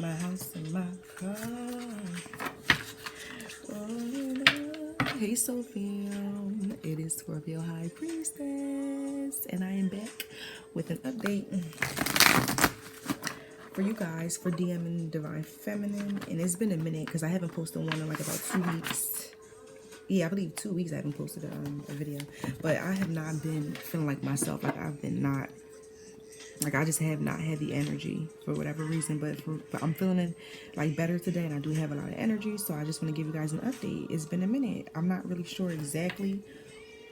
my house and my car. Oh, hey Sophia, it is Scorpio High Priestess, and I am back with an update for you guys for DMing Divine Feminine. And it's been a minute because I haven't posted one in like about 2 weeks. Yeah, I believe 2 weeks I haven't posted a video, but I have not been feeling like myself. Like I've been not, like I just have not had the energy for whatever reason, but I'm feeling it like better today, and I do have a lot of energy, so I just want to give you guys an update. It's been a minute. I'm not really sure exactly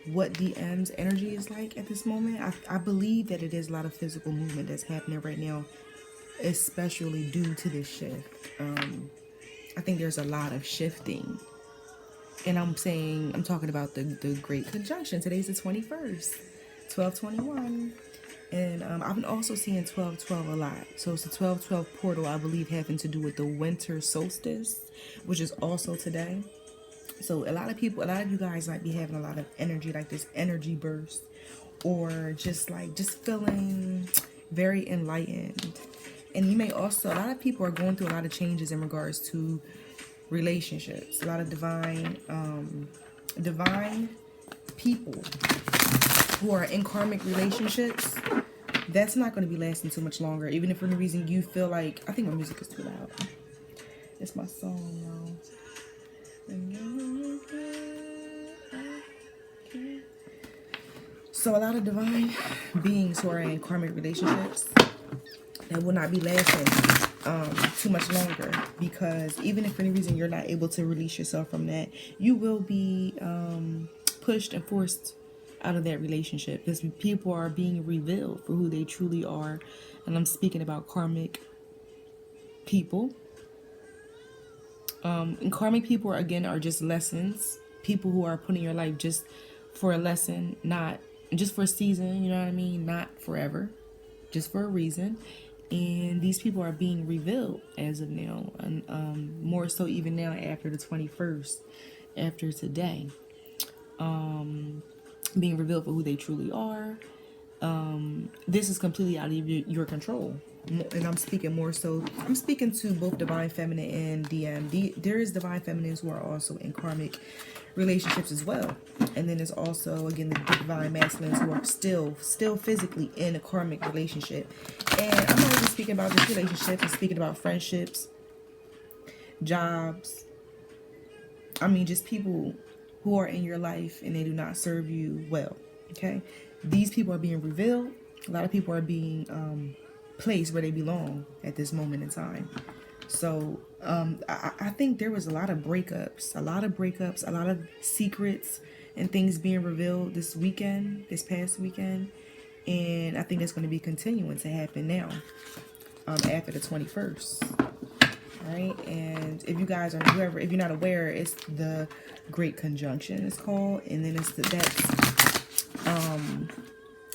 what DM's energy is like at this moment. I believe that it is a lot of physical movement that's happening right now, especially due to this shift. I think there's a lot of shifting. And I'm talking about the Great Conjunction. Today's the 21st, 12/21. And I've been also seeing 12/12 a lot. So it's the 12/12 portal, I believe, having to do with the winter solstice, which is also today. So a lot of you guys might be having a lot of energy, like this energy burst, or just feeling very enlightened. And you may also, a lot of people are going through a lot of changes in regards to relationships. A lot of divine people who are in karmic relationships. That's not going to be lasting too much longer, even if for any reason you feel like, I think my music is too loud. It's my song now. So a lot of divine beings who are in karmic relationships, that will not be lasting too much longer, because even if for any reason you're not able to release yourself from that, you will be pushed and forced out of that relationship, because people are being revealed for who they truly are. And I'm speaking about karmic people. And karmic people, again, are just lessons. People who are put in your life just for a lesson, not just for a season, you know what I mean? Not forever, just for a reason. And these people are being revealed as of now, and more so even now after the 21st, after today, being revealed for who they truly are. This is completely out of your control. And I'm speaking more so, I'm speaking to both Divine Feminine and DM. There is Divine Feminines who are also in karmic relationships as well. And then there's also, again, the Divine Masculines who are still physically in a karmic relationship. And I'm not even speaking about just relationships. I'm speaking about friendships, jobs. I mean, just people who are in your life and they do not serve you well. Okay? These people are being revealed. A lot of people are being placed where they belong at this moment in time. So I think there was a lot of breakups, a lot of secrets and things being revealed this past weekend. And I think that's going to be continuing to happen now, after the 21st. All right. And if you guys are, if you're not aware, it's the Great Conjunction, it's called. And then it's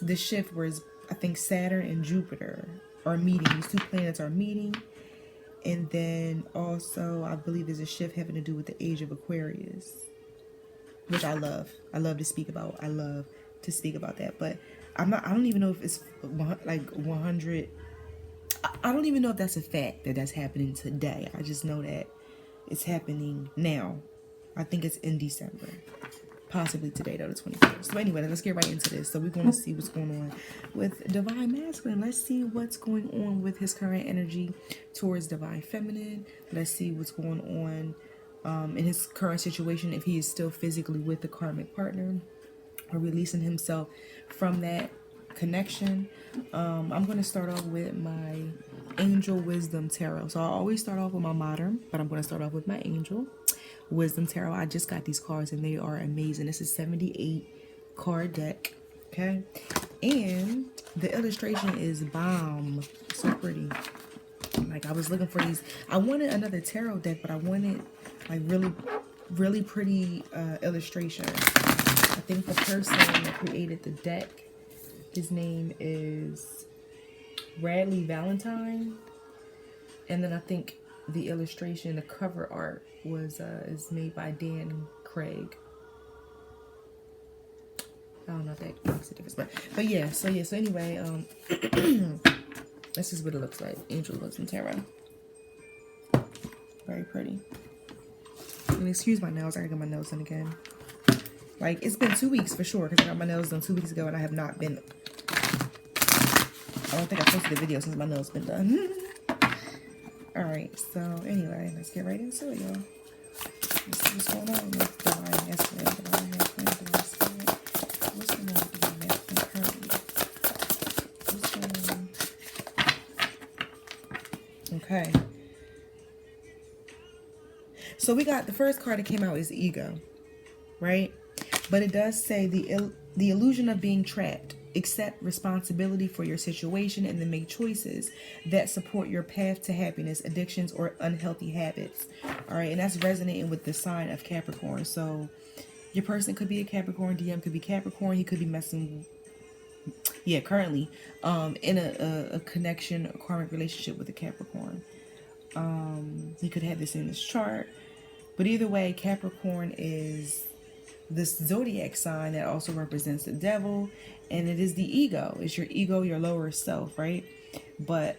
the shift where I think Saturn and Jupiter are meeting. These two planets are meeting. And then also, I believe there's a shift having to do with the age of Aquarius, which I love. I love to speak about. I love to speak about that. But I don't even know if it's like 100. I don't even know if that's a fact that's happening today. I just know that it's happening now. I think it's in December. Possibly today, though, the 21st. So anyway, let's get right into this. So we're going to see what's going on with Divine Masculine. Let's see what's going on with his current energy towards Divine Feminine. Let's see what's going on in his current situation, if he is still physically with the karmic partner or releasing himself from that connection. I'm going to start off with my Angel Wisdom Tarot. So I always start off with my modern, but I'm going to start off with my Angel Wisdom Tarot. I just got these cards and they are amazing. This is 78 card deck. Okay. And the illustration is bomb. So pretty. Like, I was looking for these. I wanted another tarot deck, but I wanted like really pretty illustrations. I think the person that created the deck, his name is Radley Valentine. And then I think the illustration, the cover art is made by Dan Craig. I don't know if that makes a difference, but yeah. So anyway, this is what it looks like. Angel Wisdom Tarot. Very pretty. And excuse my nails. I gotta get my nails done again. Like, it's been 2 weeks for sure, because I got my nails done 2 weeks ago, and I have not been... I don't think I posted a video since my nails been done. Alright, so anyway, let's get right into it, y'all. Let's see what's going on with divine masculine, divine masculine, divine spirit. What's going on with divine masculine currently? What's going on? Okay. So we got the first card that came out is ego, right? But it does say the illusion of being trapped. Accept responsibility for your situation and then make choices that support your path to happiness, addictions, or unhealthy habits. All right, and that's resonating with the sign of Capricorn. So your person could be a Capricorn, DM could be Capricorn. He could be messing, yeah, currently in a connection, a karmic relationship with a Capricorn. He could have this in his chart. But either way, Capricorn is this zodiac sign that also represents the devil, and it is the ego. It's your ego, your lower self, right? But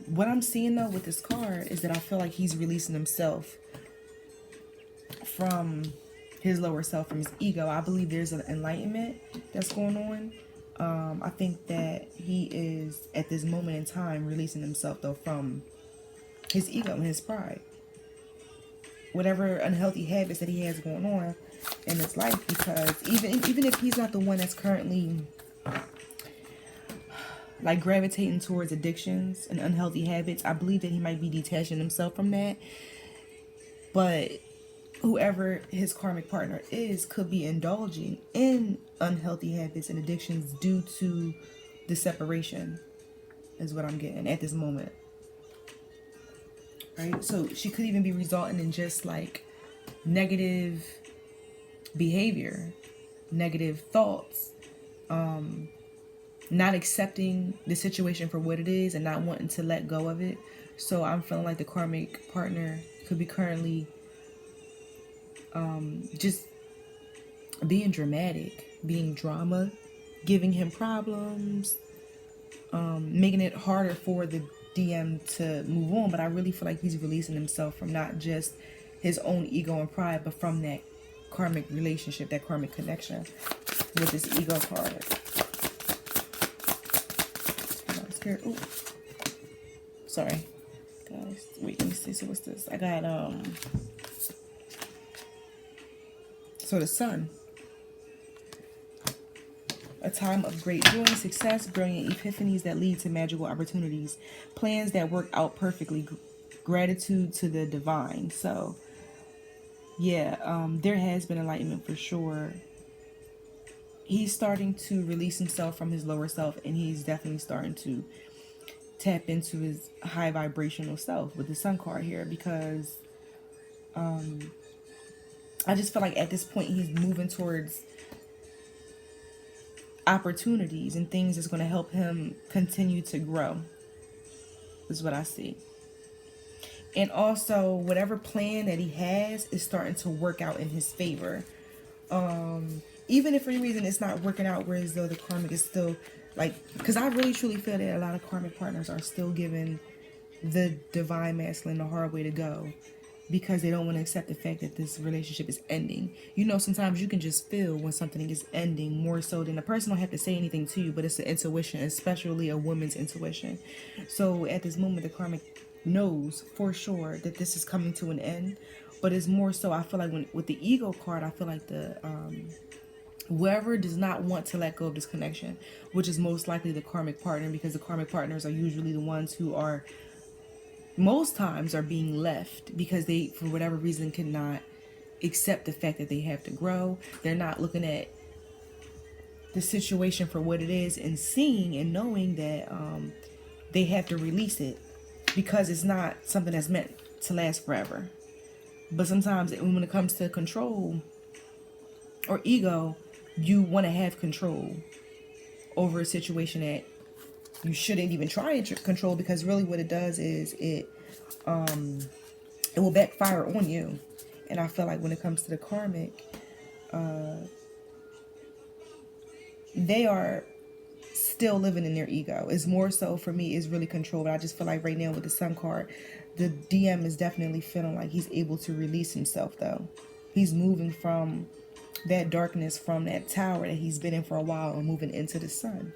what I'm seeing though with this card is that I feel like he's releasing himself from his lower self, from his ego. I believe there's an enlightenment that's going on. I think that he is at this moment in time releasing himself though from his ego and his pride, whatever unhealthy habits that he has going on in his life, because even if he's not the one that's currently like gravitating towards addictions and unhealthy habits, I believe that he might be detaching himself from that. But whoever his karmic partner is could be indulging in unhealthy habits and addictions due to the separation, is what I'm getting at this moment. Right? So she could even be resulting in just like negative behavior, negative thoughts, not accepting the situation for what it is and not wanting to let go of it. So I'm feeling like the karmic partner could be currently just being dramatic, being drama, giving him problems, making it harder for the DM to move on. But I really feel like he's releasing himself from not just his own ego and pride, but from that karmic relationship, that karmic connection with this ego card. Spirit. Ooh. Sorry, guys. Wait, let me see. So what's this? I got so the sun. A time of great joy and success, brilliant epiphanies that lead to magical opportunities, plans that work out perfectly, gratitude to the divine. So yeah, there has been enlightenment for sure. He's starting to release himself from his lower self, and he's definitely starting to tap into his high vibrational self with the sun card here, because I just feel like at this point he's moving towards opportunities and things that's going to help him continue to grow, is what I see. And also whatever plan that he has is starting to work out in his favor. Even if for any reason it's not working out, whereas though the karmic is still like, because I really truly feel that a lot of karmic partners are still giving the divine masculine the hard way to go, because they don't want to accept the fact that this relationship is ending. You know, sometimes you can just feel when something is ending, more so than a person don't have to say anything to you, but it's the intuition, especially a woman's intuition. So at this moment, the karmic knows for sure that this is coming to an end, but it's more so, I feel like with the ego card, I feel like the whoever does not want to let go of this connection, which is most likely the karmic partner, because the karmic partners are usually the ones who are most times are being left because they, for whatever reason, cannot accept the fact that they have to grow. They're not looking at the situation for what it is and seeing and knowing that they have to release it, because it's not something that's meant to last forever. But sometimes when it comes to control or ego, you want to have control over a situation that you shouldn't even try to control, because really what it does is it will backfire on you. And I feel like when it comes to the karmic, they are still living in their ego. It's more so for me is really control. But I just feel like right now with the Sun card, the DM is definitely feeling like he's able to release himself though. He's moving from that darkness, from that tower that he's been in for a while, and moving into the sun.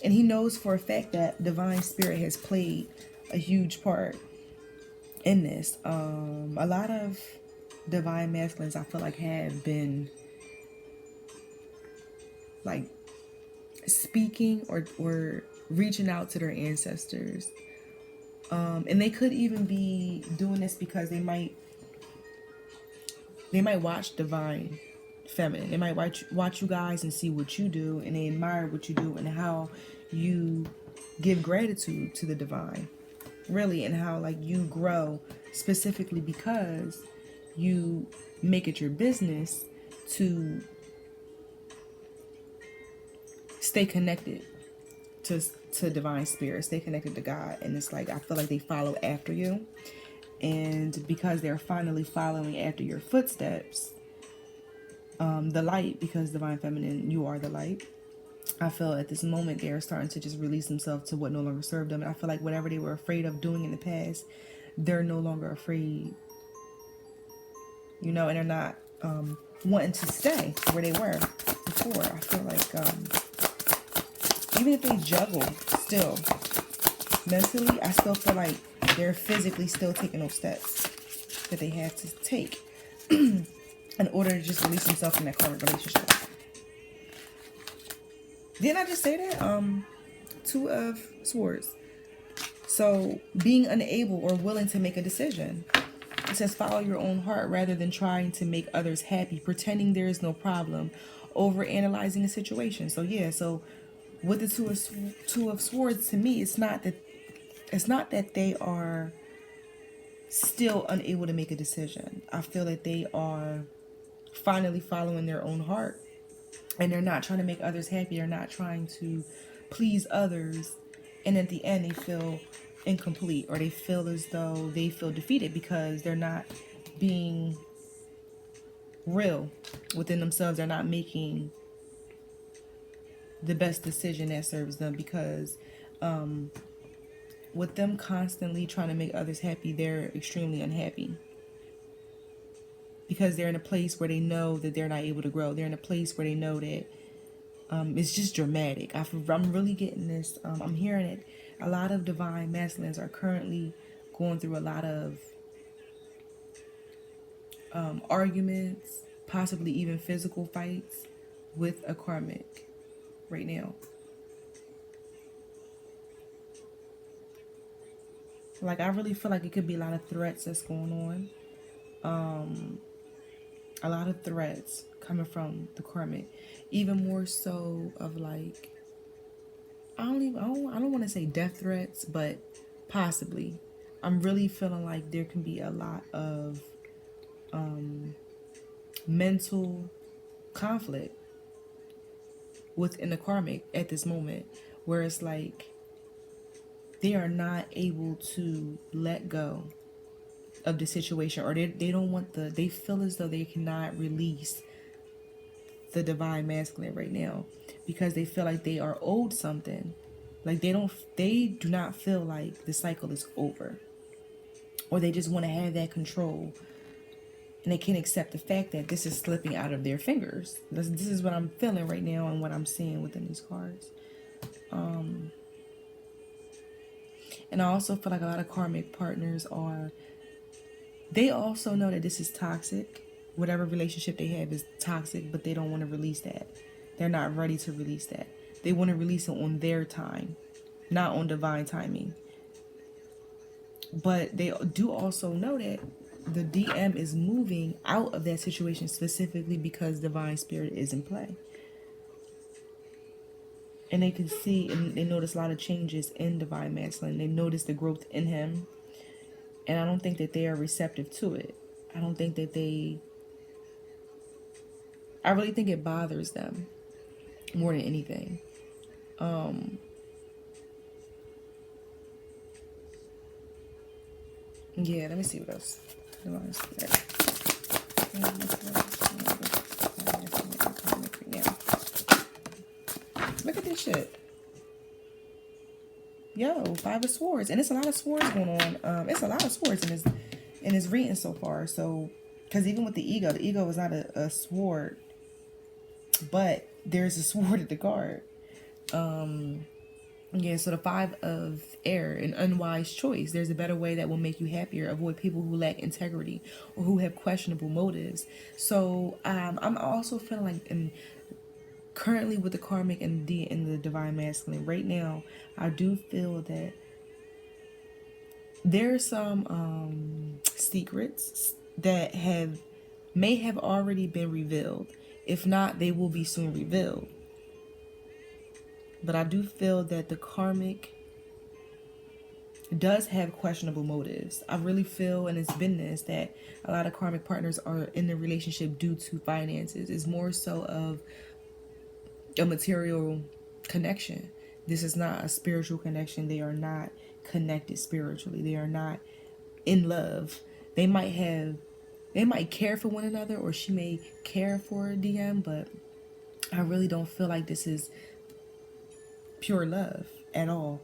And he knows for a fact that divine spirit has played a huge part in this. A lot of divine masculines I feel like have been like speaking or reaching out to their ancestors. And they could even be doing this because they might watch divine feminine. They might watch you guys and see what you do, and they admire what you do and how you give gratitude to the divine, really, and how like you grow specifically because you make it your business to stay connected to divine spirit, stay connected to God. And it's like I feel like they follow after you, and because they're finally following after your footsteps, the light, because divine feminine, you are the light. I feel at this moment they're starting to just release themselves to what no longer served them. And I feel like whatever they were afraid of doing in the past, they're no longer afraid, you know, and they're not wanting to stay where they were before. I feel like even if they juggle still mentally, I still feel like they're physically still taking those steps that they have to take in order to just release themselves from that current relationship. Didn't I just say that? Two of Swords. So being unable or willing to make a decision. It says follow your own heart rather than trying to make others happy, pretending there is no problem, over analyzing a situation. So yeah, so with the two of Swords, to me, it's not that they are still unable to make a decision. I feel that they are finally following their own heart, and they're not trying to make others happy. They're not trying to please others, and at the end they feel incomplete, or they feel as though they feel defeated because they're not being real within themselves. They're not making the best decision that serves them, because with them constantly trying to make others happy, they're extremely unhappy, because they're in a place where they know that they're not able to grow. They're in a place where they know that it's just dramatic. I'm really getting this. I'm hearing it. A lot of divine masculines are currently going through a lot of arguments, possibly even physical fights with a karmic right now. Like, I really feel like it could be a lot of threats that's going on. A lot of threats coming from the karmic. Even more so of like, I don't want to say death threats, but possibly. I'm really feeling like there can be a lot of mental conflict within the karmic at this moment, where it's like they are not able to let go of the situation, or they don't want they feel as though they cannot release the divine masculine right now, because they feel like they are owed something. Like they do not feel like the cycle is over, or they just want to have that control, and they can't accept the fact that this is slipping out of their fingers. This is what I'm feeling right now and what I'm seeing within these cards. And I also feel like a lot of karmic partners they also know that this is toxic. Whatever relationship they have is toxic, but they don't want to release that. They're not ready to release that. They want to release it on their time, not on divine timing. But they do also know that the DM is moving out of that situation specifically because divine spirit is in play. And they can see and they notice a lot of changes in divine masculine. They notice the growth in him. And I don't think that they are receptive to it. I don't think that I really think it bothers them more than anything. Yeah, let me see what else. Divine spirit. friendship. Yo, 5 of Swords. And it's a lot of swords going on. It's a lot of swords in this reading so far. So, because even with the ego is not a sword. But there's a sword at the card. Yeah, so the 5 of Air, an unwise choice. There's a better way that will make you happier. Avoid people who lack integrity or who have questionable motives. So I'm also feeling like, currently with the karmic and the divine masculine, right now, I do feel that there's some secrets that may have already been revealed. If not, they will be soon revealed. But I do feel that the karmic does have questionable motives. I really feel, and it's been this, that a lot of karmic partners are in the relationship due to finances. It's more so of a material connection. This is not a spiritual connection. They are not connected spiritually. They are not in love. They might care for one another, or she may care for a DM, but I really don't feel like this is pure love at all.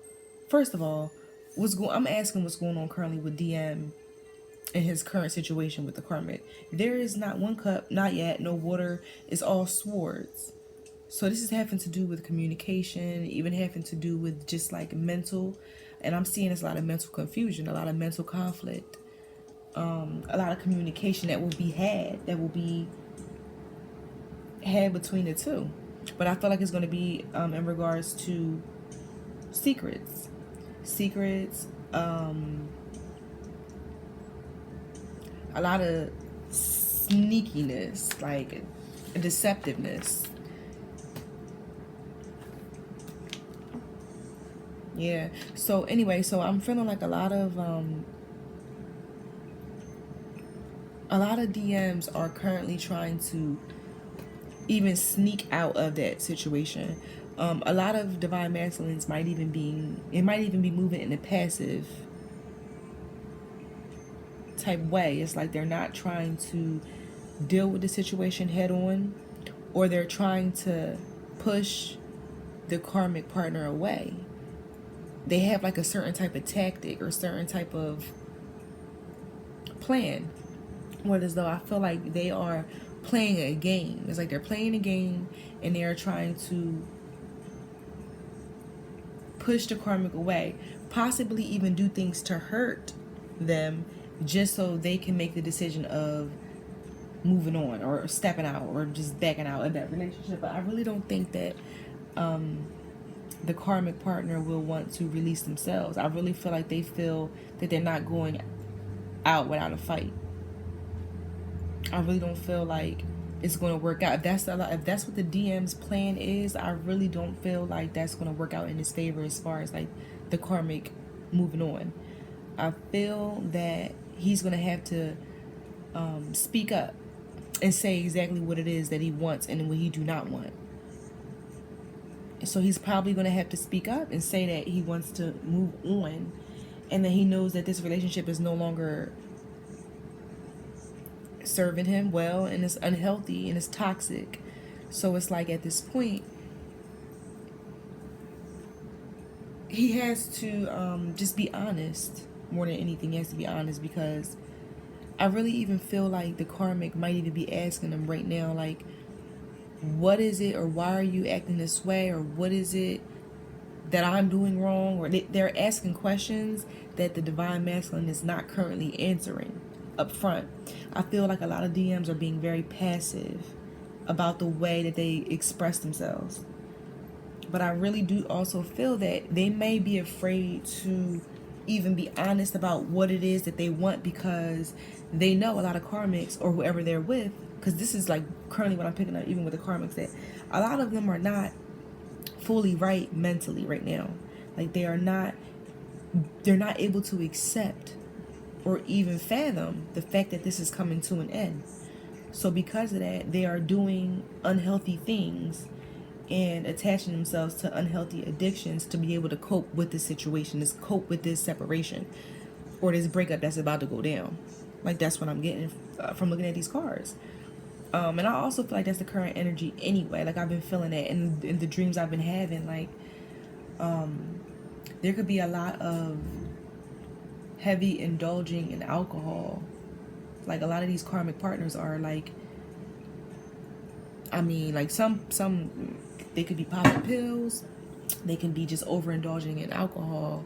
First of all, I'm asking what's going on currently with DM in his current situation with the karmic. There is not 1 cup, not yet, no water. It's all swords. So this is having to do with communication, even having to do with just like mental. And I'm seeing there's a lot of mental confusion, a lot of mental conflict, a lot of communication that will be had between the two. But I feel like it's going to be in regards to secrets, a lot of sneakiness, like deceptiveness. Yeah. So anyway, so I'm feeling like a lot of DMs are currently trying to even sneak out of that situation. A lot of divine masculines might even be moving in a passive type way. It's like they're not trying to deal with the situation head on, or they're trying to push the karmic partner away. They have like a certain type of tactic or certain type of plan. What as though I feel like they are playing a game. It's like they're playing a game and they are trying to push the karmic away, possibly even do things to hurt them, just so they can make the decision of moving on or stepping out or just backing out of that relationship. But I really don't think that the karmic partner will want to release themselves. I really feel like they feel that they're not going out without a fight. I really don't feel like it's going to work out. If that's what the DM's plan is, I really don't feel like that's going to work out in his favor as far as like the karmic moving on. I feel that he's going to have to speak up and say exactly what it is that he wants and what he do not want. So he's probably going to have to speak up and say that he wants to move on, and that he knows that this relationship is no longer serving him well, and it's unhealthy and it's toxic. So it's like at this point he has to just be honest. More than anything, he has to be honest, because I really even feel like the karmic might even be asking him right now, like, what is it, or why are you acting this way, or what is it that I'm doing wrong? Or they're asking questions that the divine masculine is not currently answering up front. I feel like a lot of DMs are being very passive about the way that they express themselves. But I really do also feel that they may be afraid to even be honest about what it is that they want, because they know a lot of karmics, or whoever they're with, because this is like currently what I'm picking up even with the karmics, that a lot of them are not fully right mentally right now. Like they're not able to accept or even fathom the fact that this is coming to an end. So because of that, they are doing unhealthy things and attaching themselves to unhealthy addictions to be able to cope with this situation, to cope with this separation or this breakup that's about to go down. Like that's what I'm getting from looking at these cards. And I also feel like that's the current energy anyway. Like I've been feeling that in the dreams I've been having. Like there could be a lot of heavy indulging in alcohol. Like a lot of these karmic partners are like, I mean, like some they could be popping pills, they can be just overindulging in alcohol,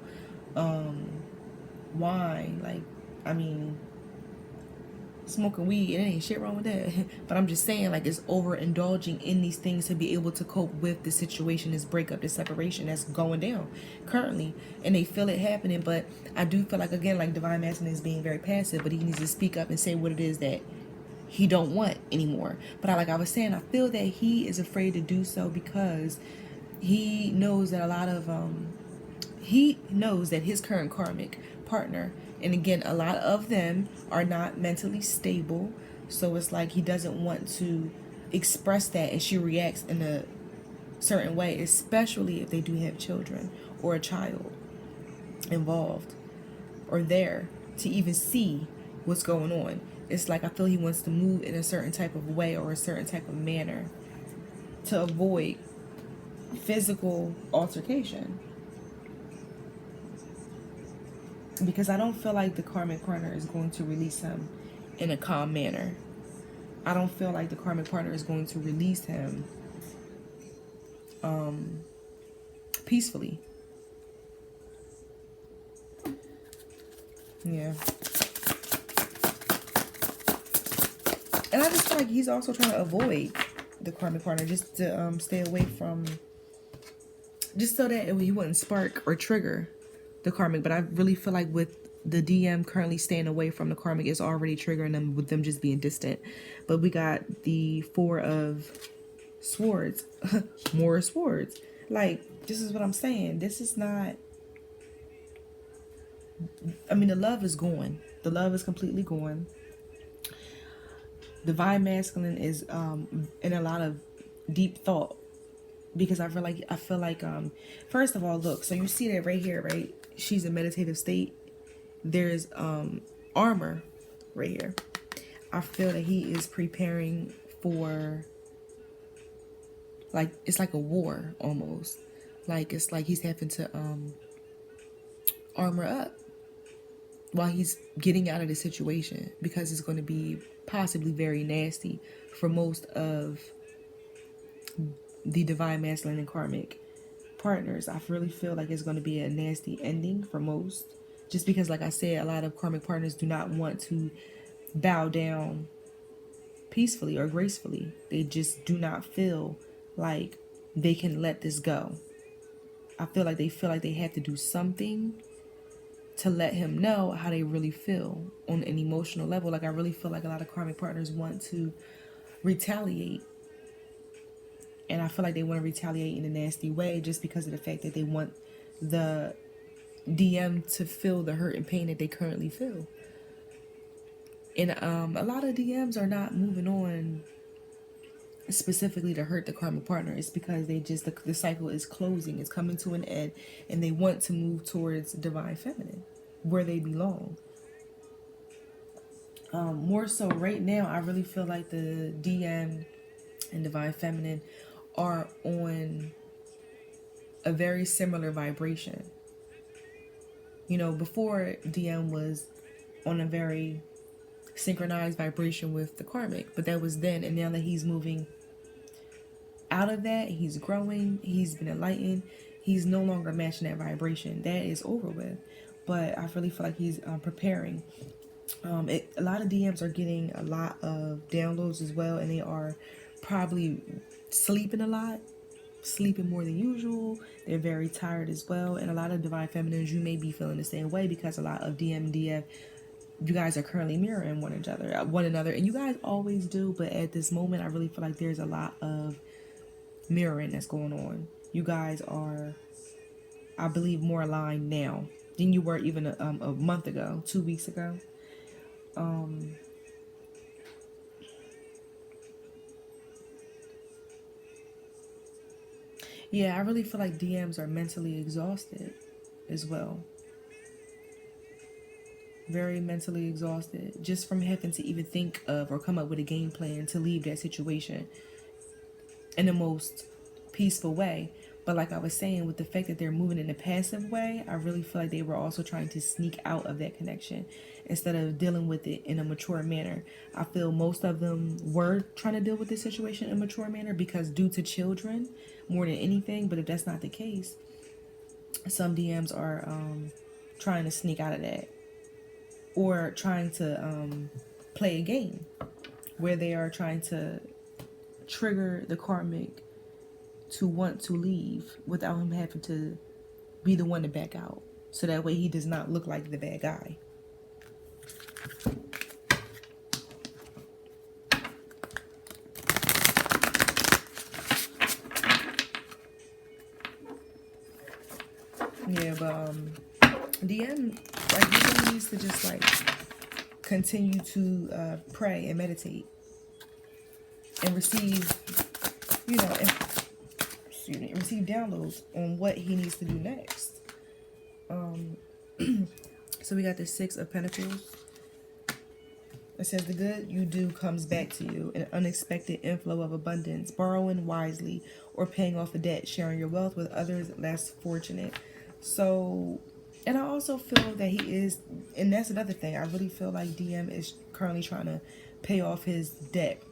wine. Like, I mean, smoking weed, it ain't shit wrong with that. But I'm just saying, like, it's overindulging in these things to be able to cope with the situation, this breakup, this separation that's going down currently, and they feel it happening. But I do feel like, again, like divine masculine is being very passive, but he needs to speak up and say what it is that he don't want anymore. But like I was saying, I feel that he is afraid to do so because he knows that a lot of he knows that his current karmic partner, and again, a lot of them are not mentally stable, so it's like he doesn't want to express that, and she reacts in a certain way, especially if they do have children or a child involved or there to even see what's going on. It's like I feel he wants to move in a certain type of way or a certain type of manner to avoid physical altercation. Because I don't feel like the karmic partner is going to release him in a calm manner. I don't feel like the karmic partner is going to release him peacefully. Yeah. And I just feel like he's also trying to avoid the karmic partner, just to stay away from, just so that he wouldn't spark or trigger the karmic. But I really feel like with the DM currently staying away from the karmic is already triggering them, with them just being distant. But we got the Four of Swords. More swords. Like, this is what I'm saying. This is not, I mean, the love is gone. The love is completely gone. Divine masculine is in a lot of deep thought, because I feel like first of all, look, so you see that right here, right? She's in meditative state. There's armor right here. I feel that he is preparing for, like, it's like a war almost. Like, it's like he's having to armor up while he's getting out of the situation, because it's going to be possibly very nasty for most of the divine masculine and karmic partners. I really feel like it's going to be a nasty ending for most, just because, like I said, a lot of karmic partners do not want to bow down peacefully or gracefully. They just do not feel like they can let this go. I feel like they have to do something to let him know how they really feel on an emotional level. Like, I really feel like a lot of karmic partners want to retaliate. And I feel like they want to retaliate in a nasty way, just because of the fact that they want the DM to feel the hurt and pain that they currently feel. And a lot of DMs are not moving on specifically to hurt the karmic partner. It's because they just, the cycle is closing, it's coming to an end, and they want to move towards divine feminine, where they belong. More so right now, I really feel like the DM and divine feminine are on a very similar vibration. You know, before DM was on a very synchronized vibration with the karmic, but that was then. And now that he's moving out of that, he's growing, he's been enlightened, he's no longer matching that vibration. That is over with. But I really feel like he's preparing. A lot of DMs are getting a lot of downloads as well, and they are probably sleeping a lot, sleeping more than usual. They're very tired as well. And a lot of divine feminines, you may be feeling the same way, because a lot of DM and DF, you guys are currently mirroring one another, and you guys always do. But at this moment, I really feel like there's a lot of mirroring that's going on. You guys are, I believe, more aligned now than you were even a month ago, 2 weeks ago. Yeah, I really feel like DMs are mentally exhausted as well. Very mentally exhausted just from having to even think of or come up with a game plan to leave that situation in the most peaceful way. But like I was saying, with the fact that they're moving in a passive way, I really feel like they were also trying to sneak out of that connection instead of dealing with it in a mature manner. I feel most of them were trying to deal with this situation in a mature manner because due to children more than anything. But if that's not the case, some DMs are trying to sneak out of that, or trying to play a game where they are trying to trigger the karmic to want to leave without him having to be the one to back out. So that way he does not look like the bad guy. Yeah, but DM, like, he really needs to just like continue to pray and meditate and receive, you know, and receive downloads on what he needs to do next. So we got the 6 of Pentacles. It says the good you do comes back to you, an unexpected inflow of abundance, borrowing wisely or paying off a debt, sharing your wealth with others less fortunate. So, and I also feel that he is, and that's another thing, I really feel like DM is currently trying to pay off his debt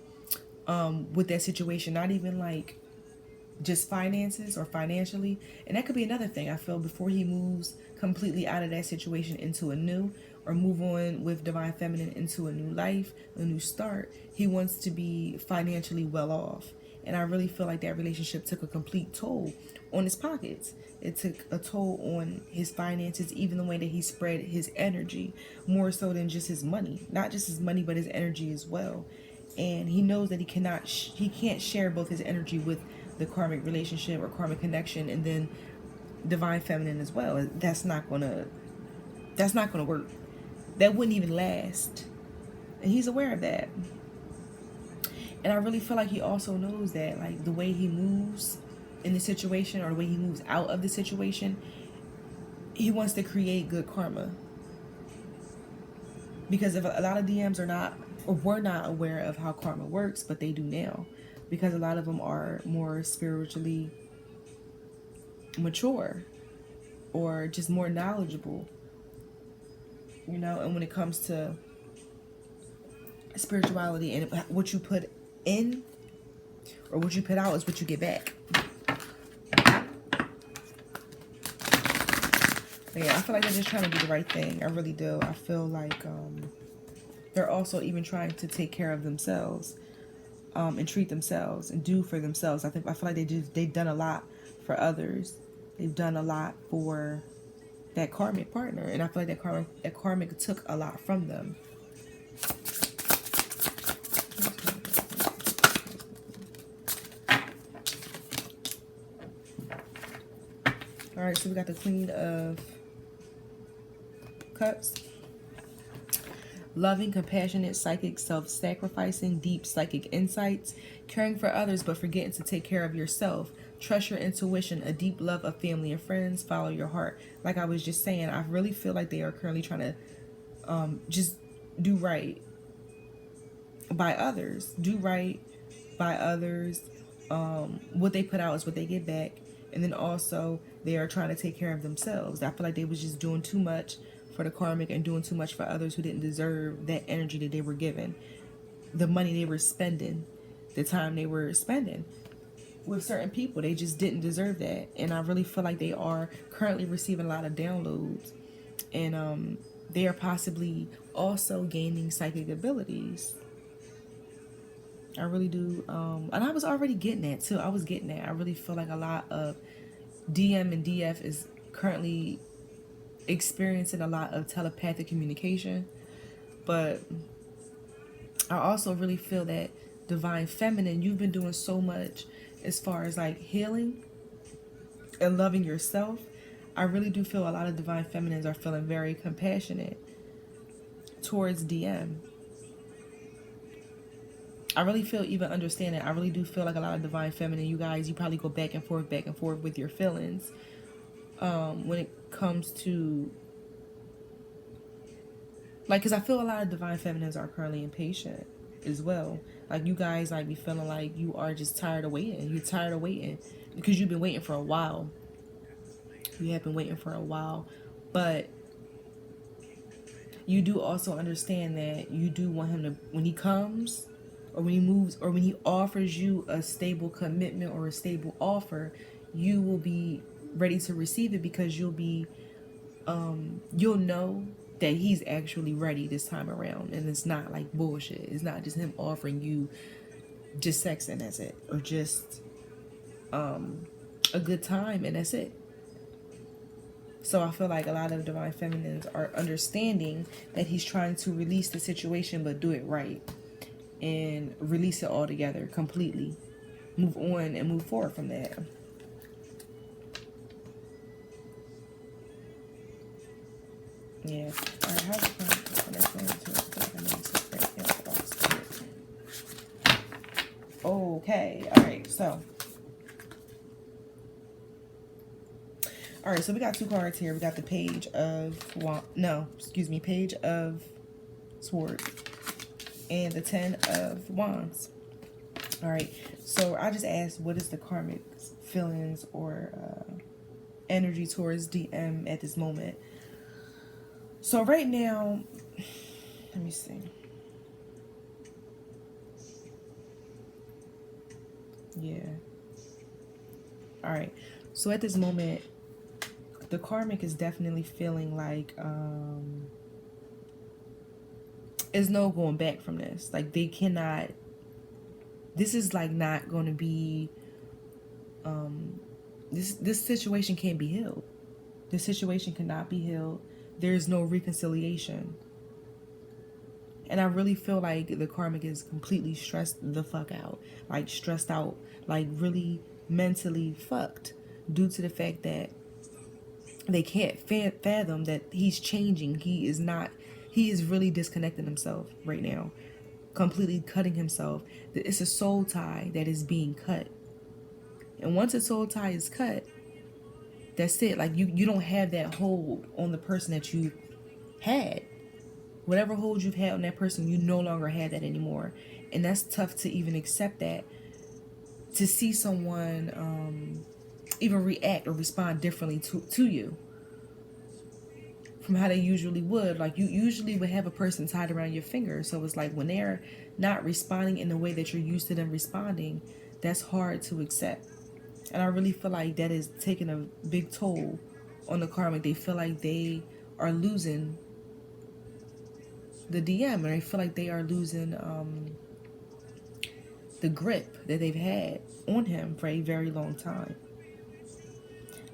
with that situation, not even like just finances or financially. And that could be another thing, I feel, before he moves completely out of that situation into a new, or move on with Divine Feminine into a new life, a new start, he wants to be financially well off. And I really feel like that relationship took a complete toll on his pockets. It took a toll on his finances, even the way that he spread his energy, more so than just his money. Not just his money, but his energy as well. And he knows that he can't share both his energy with the karmic relationship or karmic connection and then Divine Feminine as well. That's not gonna work. That wouldn't even last. And he's aware of that. And I really feel like he also knows that, like, the way he moves in the situation, or the way he moves out of the situation, he wants to create good karma. Because if a lot of DMs are not, or were not aware of how karma works, but they do now. Because a lot of them are more spiritually mature, or just more knowledgeable, you know. And when it comes to spirituality, and what you put in or what you put out is what you get back. But yeah, I feel like they're just trying to do the right thing. I really do. I feel like they're also even trying to take care of themselves, and treat themselves and do for themselves. I feel like they've done a lot for others. They've done a lot for that karmic partner, and I feel like that karmic took a lot from them. All right, so we got the Queen of Cups. Loving, compassionate, psychic, self-sacrificing, deep psychic insights, caring for others but forgetting to take care of yourself. Trust your intuition, a deep love of family and friends, follow your heart. Like I was just saying, I really feel like they are currently trying to just do right by others. Do right by others. What they put out is what they get back. And then also they are trying to take care of themselves. I feel like they was just doing too much for the karmic and doing too much for others who didn't deserve that energy that they were given, the money they were spending, the time they were spending with certain people. They just didn't deserve that. And I really feel like they are currently receiving a lot of downloads, and they are possibly also gaining psychic abilities. I really do. And I was already getting that too. I was getting that. I really feel like a lot of DM and DF is currently experiencing a lot of telepathic communication. But I also really feel that Divine Feminine, you've been doing so much as far as like healing and loving yourself. I really do feel a lot of Divine Feminines are feeling very compassionate towards DM. I really feel, even understanding, I really do feel like a lot of Divine Feminine, you guys, you probably go back and forth with your feelings when it comes to Like, because I feel a lot of divine feminines are currently impatient as well. Like, you guys like be feeling like you are just tired of waiting. You're tired of waiting because you've been waiting for a while. You have been waiting for a while, but you do also understand that you do want him to, when he comes or when he moves or when he offers you a stable commitment or a stable offer, you will be ready to receive it because you'll know that he's actually ready this time around, and it's not like bullshit. It's not just him offering you just sex and that's it, or just a good time and that's it. So I feel like a lot of divine feminines are understanding that he's trying to release the situation, but do it right and release it all together completely. Move on and move forward from that. Yeah. All right. How's it going? Okay. All right. So. All right, so we got two cards here. We got the Page of Page of Swords and the Ten of Wands. All right, so I just asked, what is the karmic feelings or energy towards DM at this moment? So right now, let me see. Yeah. All right, so at this moment, the karmic is definitely feeling like there's no going back from this. Like, they cannot, this is like not going to be, this situation can't be healed. This situation cannot be healed. There's no reconciliation. And I really feel like the karmic is completely stressed the fuck out. Like, stressed out, like really mentally fucked due to the fact that they can't fathom that he's changing. He is really disconnecting himself right now. Completely cutting himself. It's a soul tie that is being cut. And once a soul tie is cut, that's it. Like, you don't have that hold on the person that you had. Whatever hold you've had on that person, you no longer have that anymore. And that's tough to even accept that. To see someone even react or respond differently to you from how they usually would. Like, you usually would have a person tied around your finger, so it's like when they're not responding in the way that you're used to them responding, that's hard to accept. And I really feel like that is taking a big toll on the karmic. They feel like they are losing the DM, and they feel like they are losing the grip that they've had on him for a very long time.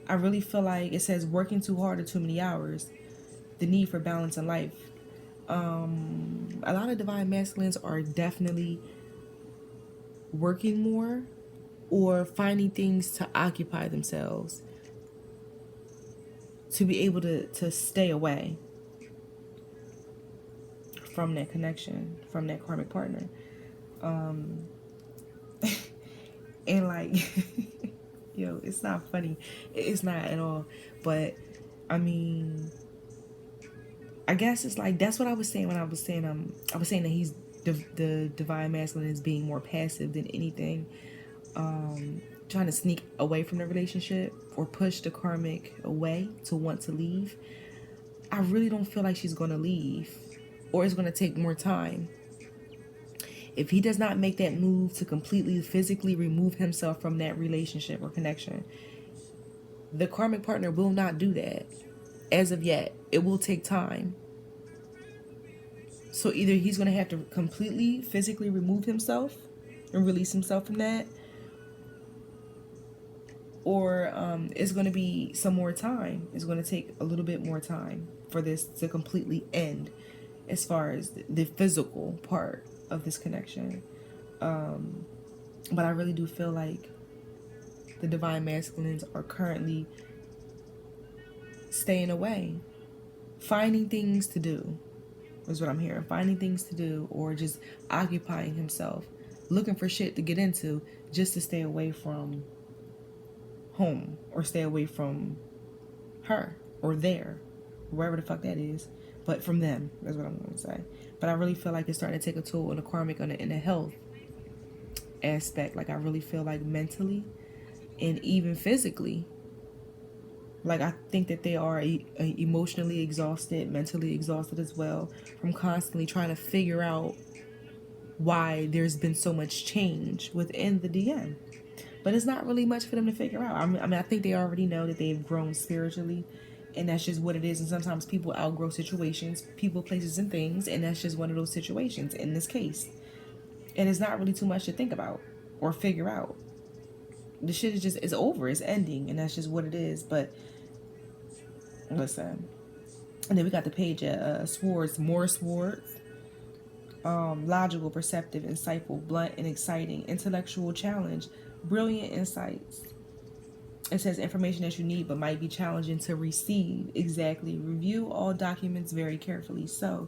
I really feel like it says working too hard or too many hours, the need for balance in life. A lot of divine masculines are definitely working more or finding things to occupy themselves to be able to stay away from that connection, from that karmic partner. And like, yo, it's not funny. It's not at all. But I mean, I guess it's like, that's what I was saying when I was saying that he's the divine masculine is being more passive than anything, trying to sneak away from the relationship or push the karmic away to want to leave. I really don't feel like she's going to leave, or it's going to take more time. If he does not make that move to completely physically remove himself from that relationship or connection, the karmic partner will not do that. As of yet, it will take time. So either he's going to have to completely physically remove himself and release himself from that, or it's going to be some more time. It's going to take a little bit more time for this to completely end as far as the physical part of this connection. But I really do feel like the divine masculines are currently staying away, finding things to do is what I'm hearing. Finding things to do, or just occupying himself, looking for shit to get into just to stay away from home or stay away from her or there, wherever the fuck that is. But from them, that's what I'm going to say. But I really feel like it's starting to take a toll on the karmic in the health aspect. Like, I really feel like mentally and even physically, like, I think that they are emotionally exhausted, mentally exhausted as well, from constantly trying to figure out why there's been so much change within the DM. But it's not really much for them to figure out. I mean, I think they already know that they've grown spiritually, and that's just what it is. And sometimes people outgrow situations, people, places, and things, and that's just one of those situations in this case. And it's not really too much to think about or figure out. The shit is just, it's over, it's ending, and that's just what it is. But listen, and then we got the page of swords, more swords. Logical, perceptive, insightful, blunt, and exciting, intellectual challenge, brilliant insights. It says information that you need but might be challenging to receive. Exactly. Review all documents very carefully. So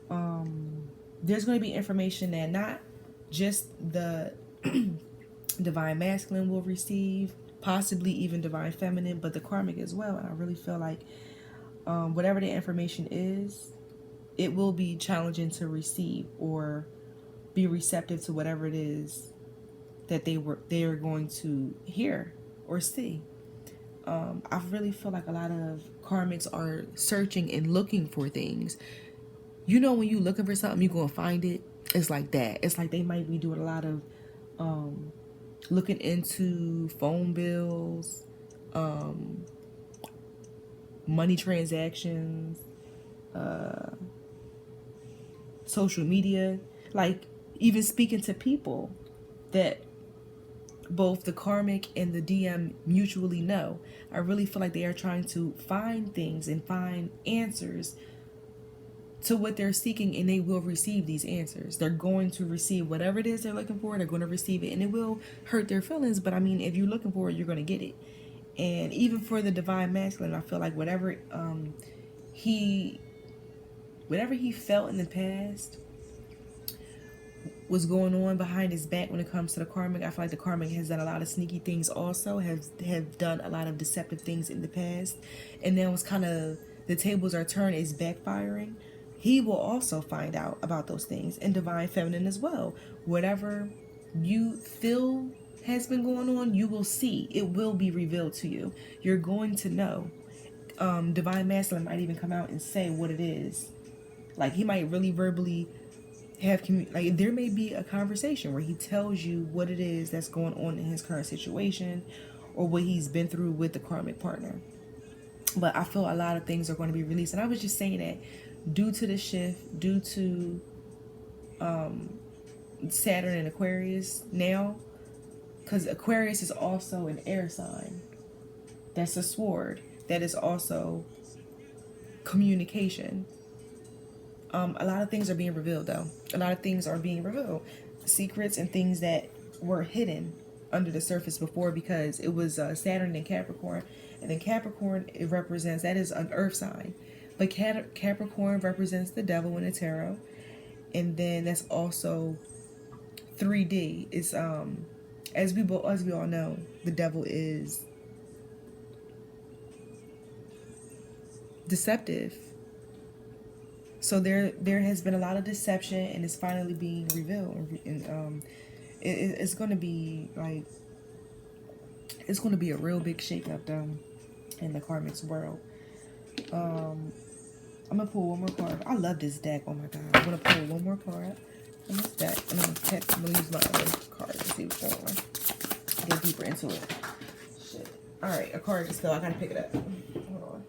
there's going to be information that not just the divine masculine will receive, possibly even divine feminine, but the karmic as well. And I really feel like whatever the information is, it will be challenging to receive or be receptive to whatever it is that they are going to hear or see. I really feel like a lot of karmics are searching and looking for things. You know, when you're looking for something, you're going to find it. It's like that. It's like they might be doing a lot of looking into phone bills, money transactions, social media, like even speaking to people that both the karmic and the DM mutually know. I really feel like they are trying to find things and find answers to what they're seeking, and they will receive these answers. They're going to receive whatever it is they're looking for. They're going to receive it, and it will hurt their feelings, but I mean, if you're looking for it, you're going to get it. And even for the divine masculine, I feel like whatever he felt in the past was going on behind his back when it comes to the karmic. I feel like the karmic has done a lot of sneaky things also, have done a lot of deceptive things in the past, and now it's kind of, the tables are turned, it's backfiring. He will also find out about those things, and divine feminine as well. Whatever you feel has been going on, you will see. It will be revealed to you. You're going to know. Divine masculine might even come out and say what it is. Like, he might really verbally have like, there may be a conversation where he tells you what it is that's going on in his current situation, or what he's been through with the karmic partner. But I feel a lot of things are going to be released, and I was just saying that due to the shift, due to Saturn and Aquarius now, because Aquarius is also an air sign. That's a sword. That is also communication. A lot of things are being revealed, though. A lot of things are being revealed. Secrets and things that were hidden under the surface before, because it was Saturn and Capricorn. And then Capricorn, it represents, that is an earth sign. But Capricorn represents the devil in the tarot. And then that's also 3D. It's, as we all know, the devil is deceptive. So there has been a lot of deception, and it's finally being revealed. And it's going to be like, it's going to be a real big shakeup though in the karmic's world. I'm gonna pull one more card. I love this deck. Oh my god! I'm gonna pull one more card from this deck, and I'm gonna use my other card to see what's going on. Get deeper into it. Shit. All right, a card just fell. I gotta pick it up. Hold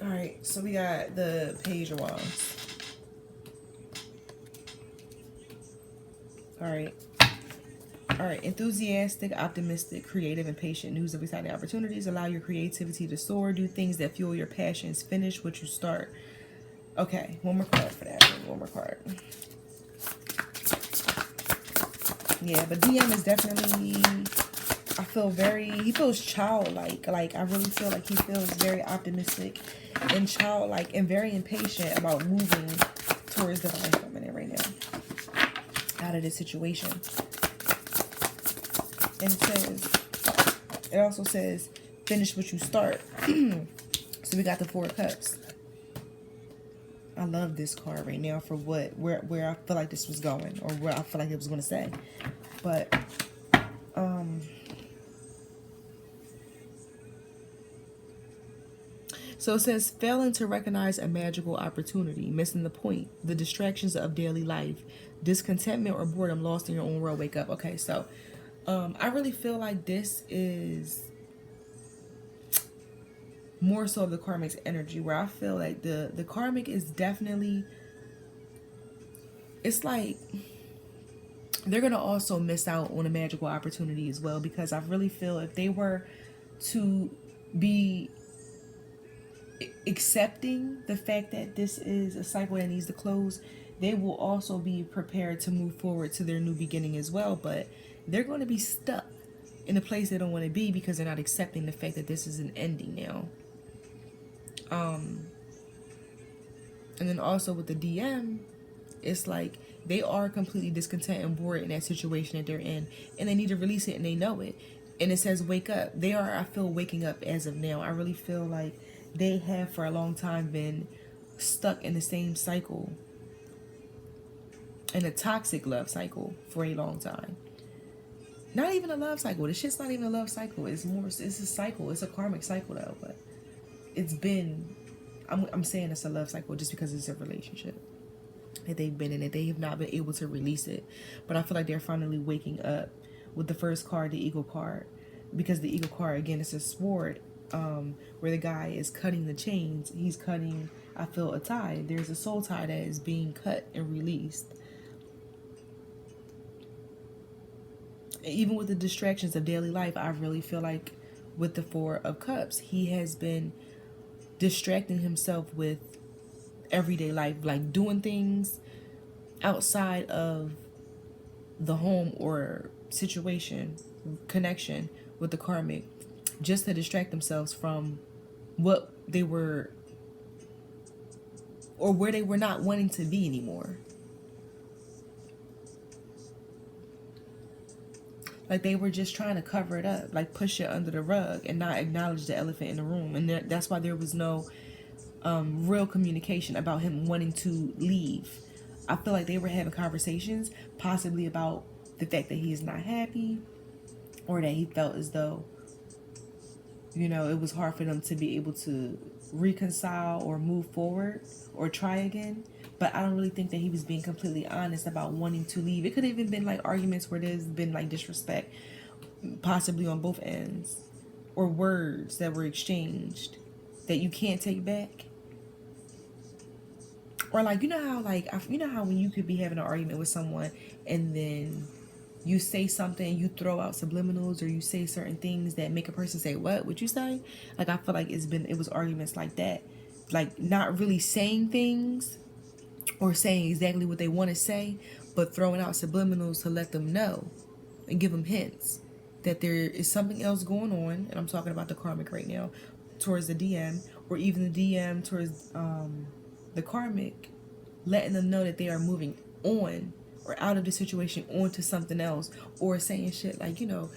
on. Alright, so we got the Page of Wands. Alright, enthusiastic, optimistic, creative, and patient. News of exciting opportunities. Allow your creativity to soar. Do things that fuel your passions. Finish what you start. Okay, one more card for that. One more card. Yeah, but DM is definitely, I feel he feels childlike. Like, I really feel like he feels very optimistic and childlike and very impatient about moving towards divine feminine right now. out of this situation. And it also says, finish what you start. So we got the Four of Cups. I love this card right now for where I feel like this was going, or where I feel like it was going to say. But so it says, failing to recognize a magical opportunity, missing the point, the distractions of daily life, discontentment or boredom, lost in your own world, wake up. Okay, so I really feel like this is more so of the karmic's energy, where I feel like the karmic is definitely, it's like they're going to also miss out on a magical opportunity as well, because I really feel if they were to be accepting the fact that this is a cycle that needs to close, they will also be prepared to move forward to their new beginning as well. But they're going to be stuck in a place they don't want to be because they're not accepting the fact that this is an ending now. And then also with the DM, it's like they are completely discontent and bored in that situation that they're in, and they need to release it, and they know it. And it says wake up. They are, I feel, waking up as of now. I really feel like they have for a long time been stuck in the same cycle, in a toxic love cycle for a long time. Not even a love cycle. This shit's not even a love cycle. It's a cycle. It's a karmic cycle though, but it's been, I'm saying it's a love cycle just because it's a relationship that they've been in, it. They have not been able to release it. But I feel like they're finally waking up with the first card, the Eagle card. Because the Eagle card, again, it's a sword, where the guy is cutting the chains. He's cutting, I feel, a tie. There's a soul tie that is being cut and released. Even with the distractions of daily life, I really feel like with the Four of Cups, he has been distracting himself with everyday life, like doing things outside of the home or situation, connection with the karmic, just to distract themselves from what they were, or where they were not wanting to be anymore. Like they were just trying to cover it up, like push it under the rug and not acknowledge the elephant in the room. And that's why there was no real communication about him wanting to leave. I feel like they were having conversations possibly about the fact that he is not happy, or that he felt as though, you know, it was hard for them to be able to reconcile or move forward or try again. But I don't really think that he was being completely honest about wanting to leave. It could have even been like arguments where there's been like disrespect, possibly on both ends, or words that were exchanged that you can't take back. Or like, you know how when you could be having an argument with someone and then you say something, you throw out subliminals, or you say certain things that make a person say, what would you say? Like, I feel like it was arguments like that, like not really saying things or saying exactly what they want to say, but throwing out subliminals to let them know and give them hints that there is something else going on. And I'm talking about the karmic right now, towards the DM, or even the DM towards the karmic, letting them know that they are moving on or out of the situation onto something else, or saying shit like, you know,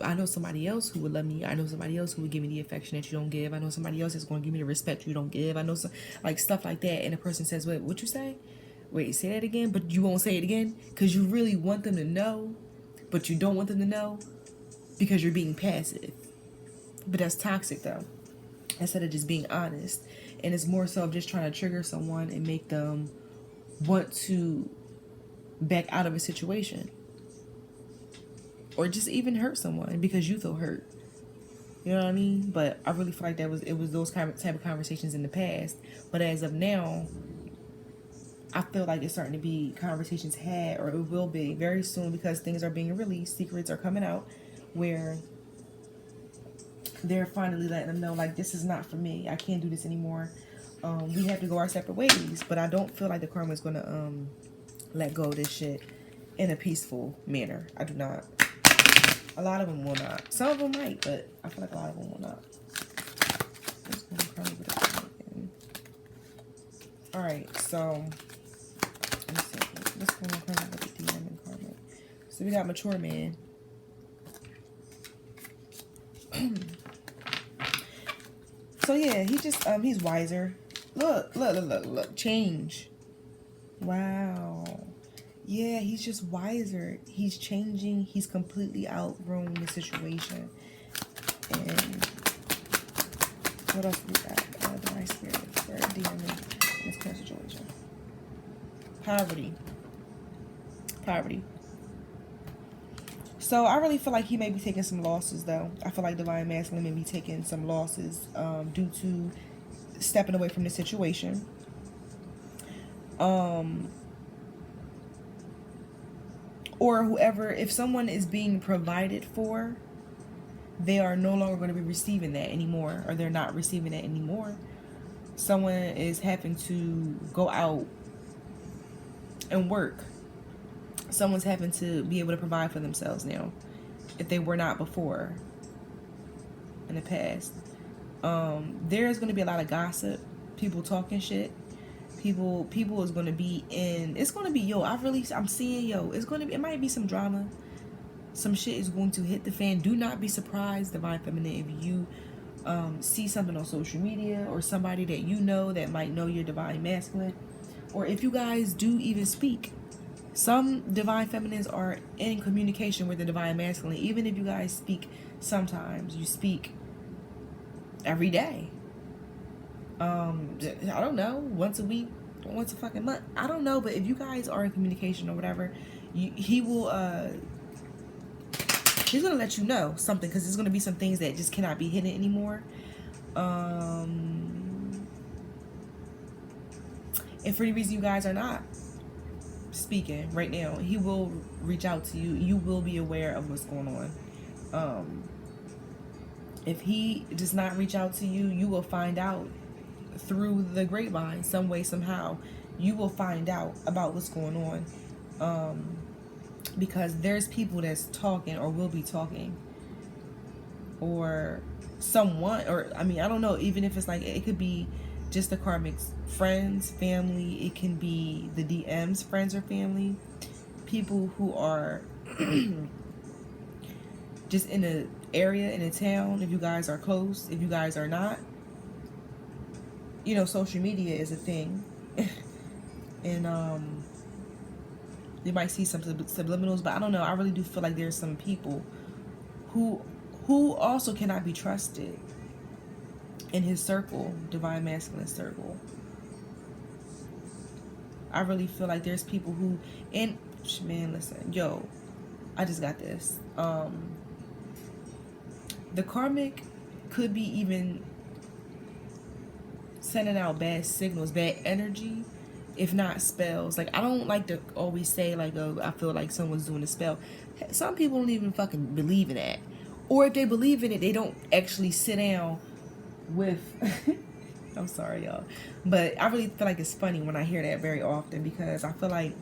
I know somebody else who would love me. I know somebody else who would give me the affection that you don't give. I know somebody else that's going to give me the respect you don't give. I know some, like, stuff like that. And the person says, wait, what you say? Wait, say that again, but you won't say it again because you really want them to know, but you don't want them to know because you're being passive. But that's toxic though, instead of just being honest. And it's more so of just trying to trigger someone and make them want to back out of a situation, or just even hurt someone because you feel hurt. You know what I mean? But I really feel like it was those type of conversations in the past. But as of now, I feel like it's starting to be conversations had, or it will be very soon, because things are being released, secrets are coming out, where they're finally letting them know, like, this is not for me. I can't do this anymore. We have to go our separate ways. But I don't feel like the karma is going to let go of this shit in a peaceful manner. I do not. A lot of them will not. Some of them might, but I feel like a lot of them will not. Alright, so let's see. Let's go with the DM So we got mature man. So yeah, he just he's wiser. Look. Change. Wow. Yeah, he's just wiser. He's changing. He's completely outgrown the situation. And what else we got? Divine spirit for dealing with this current situation. Poverty. So I really feel like he may be taking some losses, though. I feel like divine masculine may be taking some losses due to stepping away from the situation. Or whoever, if someone is being provided for, they are no longer going to be receiving that anymore, or they're not receiving that anymore. Someone is having to go out and work. Someone's having to be able to provide for themselves now, if they were not before in the past. There's going to be a lot of gossip, people talking shit. People is going to be in, it's going to be, I'm seeing, it might be some drama. Some shit is going to hit the fan. Do not be surprised, divine feminine, if you see something on social media, or somebody that you know that might know your divine masculine, or if you guys do even speak. Some divine feminines are in communication with the divine masculine. Even if you guys speak sometimes, you speak every day. I don't know, once a week, once a fucking month. I don't know, but if you guys are in communication or whatever, he will, he's going to let you know something, because there's going to be some things that just cannot be hidden anymore. And for any reason you guys are not speaking right now, he will reach out to you. You will be aware of what's going on. If he does not reach out to you, you will find out through the grapevine, some way, somehow. You will find out about what's going on, because there's people that's talking, or will be talking, or someone, or I don't know, even if it's like, it could be just the karmic's friends, family. It can be the DM's friends or family, people who are just in a area, in a town, if you guys are close, if you guys are not. Social media is a thing. And you might see some subliminals, but I don't know, I really do feel like there's some people who also cannot be trusted in his circle, divine masculine circle. I really feel like there's people who, and man, listen, I just got this. The karmic could be even sending out bad signals, bad energy, if not spells. Like, I don't like to always say, like, oh, I feel like someone's doing a spell. Some people don't even fucking believe in that. Or if they believe in it, they don't actually sit down with... I'm sorry, y'all. But I really feel like it's funny when I hear that very often, because I feel like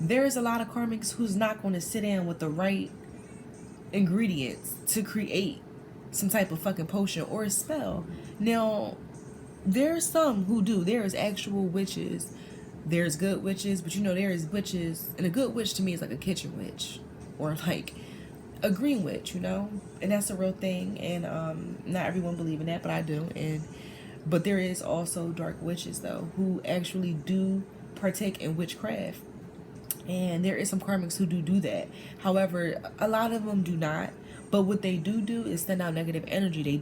there's a lot of karmics who's not going to sit down with the right ingredients to create some type of fucking potion or a spell. Now, there's some who do. There's actual witches. There's good witches, but there is witches, and a good witch to me is like a kitchen witch, or like a green witch, and that's a real thing. And not everyone believe in that, but I do. But there is also dark witches, though, who actually do partake in witchcraft. And there is some karmics who do that. However, a lot of them do not. But what they do is send out negative energy. They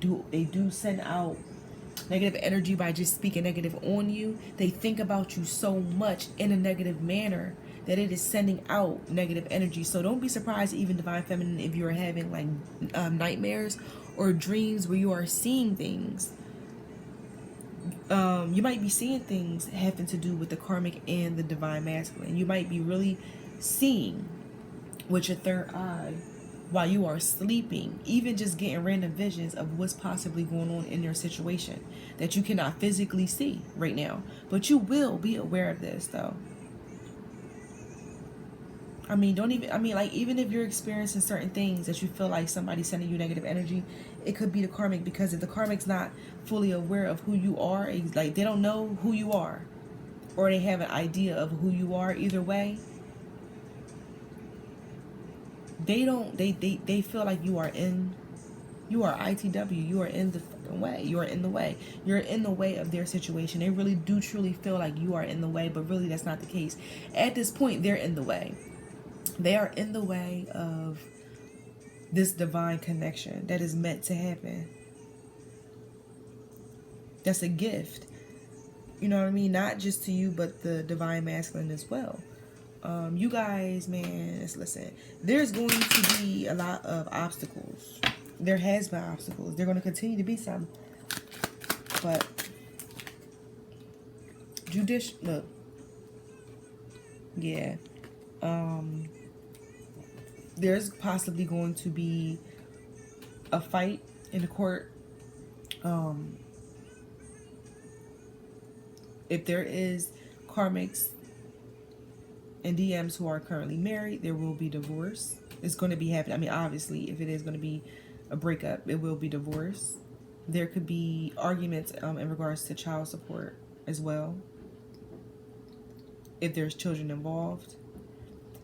do send out negative energy by just speaking negative on you. They think about you so much in a negative manner that it is sending out negative energy. So don't be surprised, even divine feminine, if you're having like nightmares or dreams where you are seeing things. You might be seeing things having to do with the karmic and the divine masculine. You might be really seeing with your third eye while you are sleeping, even just getting random visions of what's possibly going on in your situation that you cannot physically see right now. But you will be aware of this, though. Even if you're experiencing certain things that you feel like somebody's sending you negative energy, it could be the karmic, because if the karmic's not fully aware of who you are, like they don't know who you are, or they have an idea of who you are, either way, they feel like you are ITW, you are in the fucking way. You are in the way. You're in the way of their situation. They really do truly feel like you are in the way, but really that's not the case. At this point, they're in the way. They are in the way of this divine connection that is meant to happen. That's a gift. You know what I mean? Not just to you, but the divine masculine as well. You guys, man, listen. There's going to be a lot of obstacles. There has been obstacles. There are going to continue to be some. But look. Yeah. There's possibly going to be a fight in the court. If there is karmics and DMs who are currently married, there will be divorce. It's going to be happening. I mean, obviously, if it is going to be a breakup, it will be divorce. There could be arguments in regards to child support as well. If there's children involved,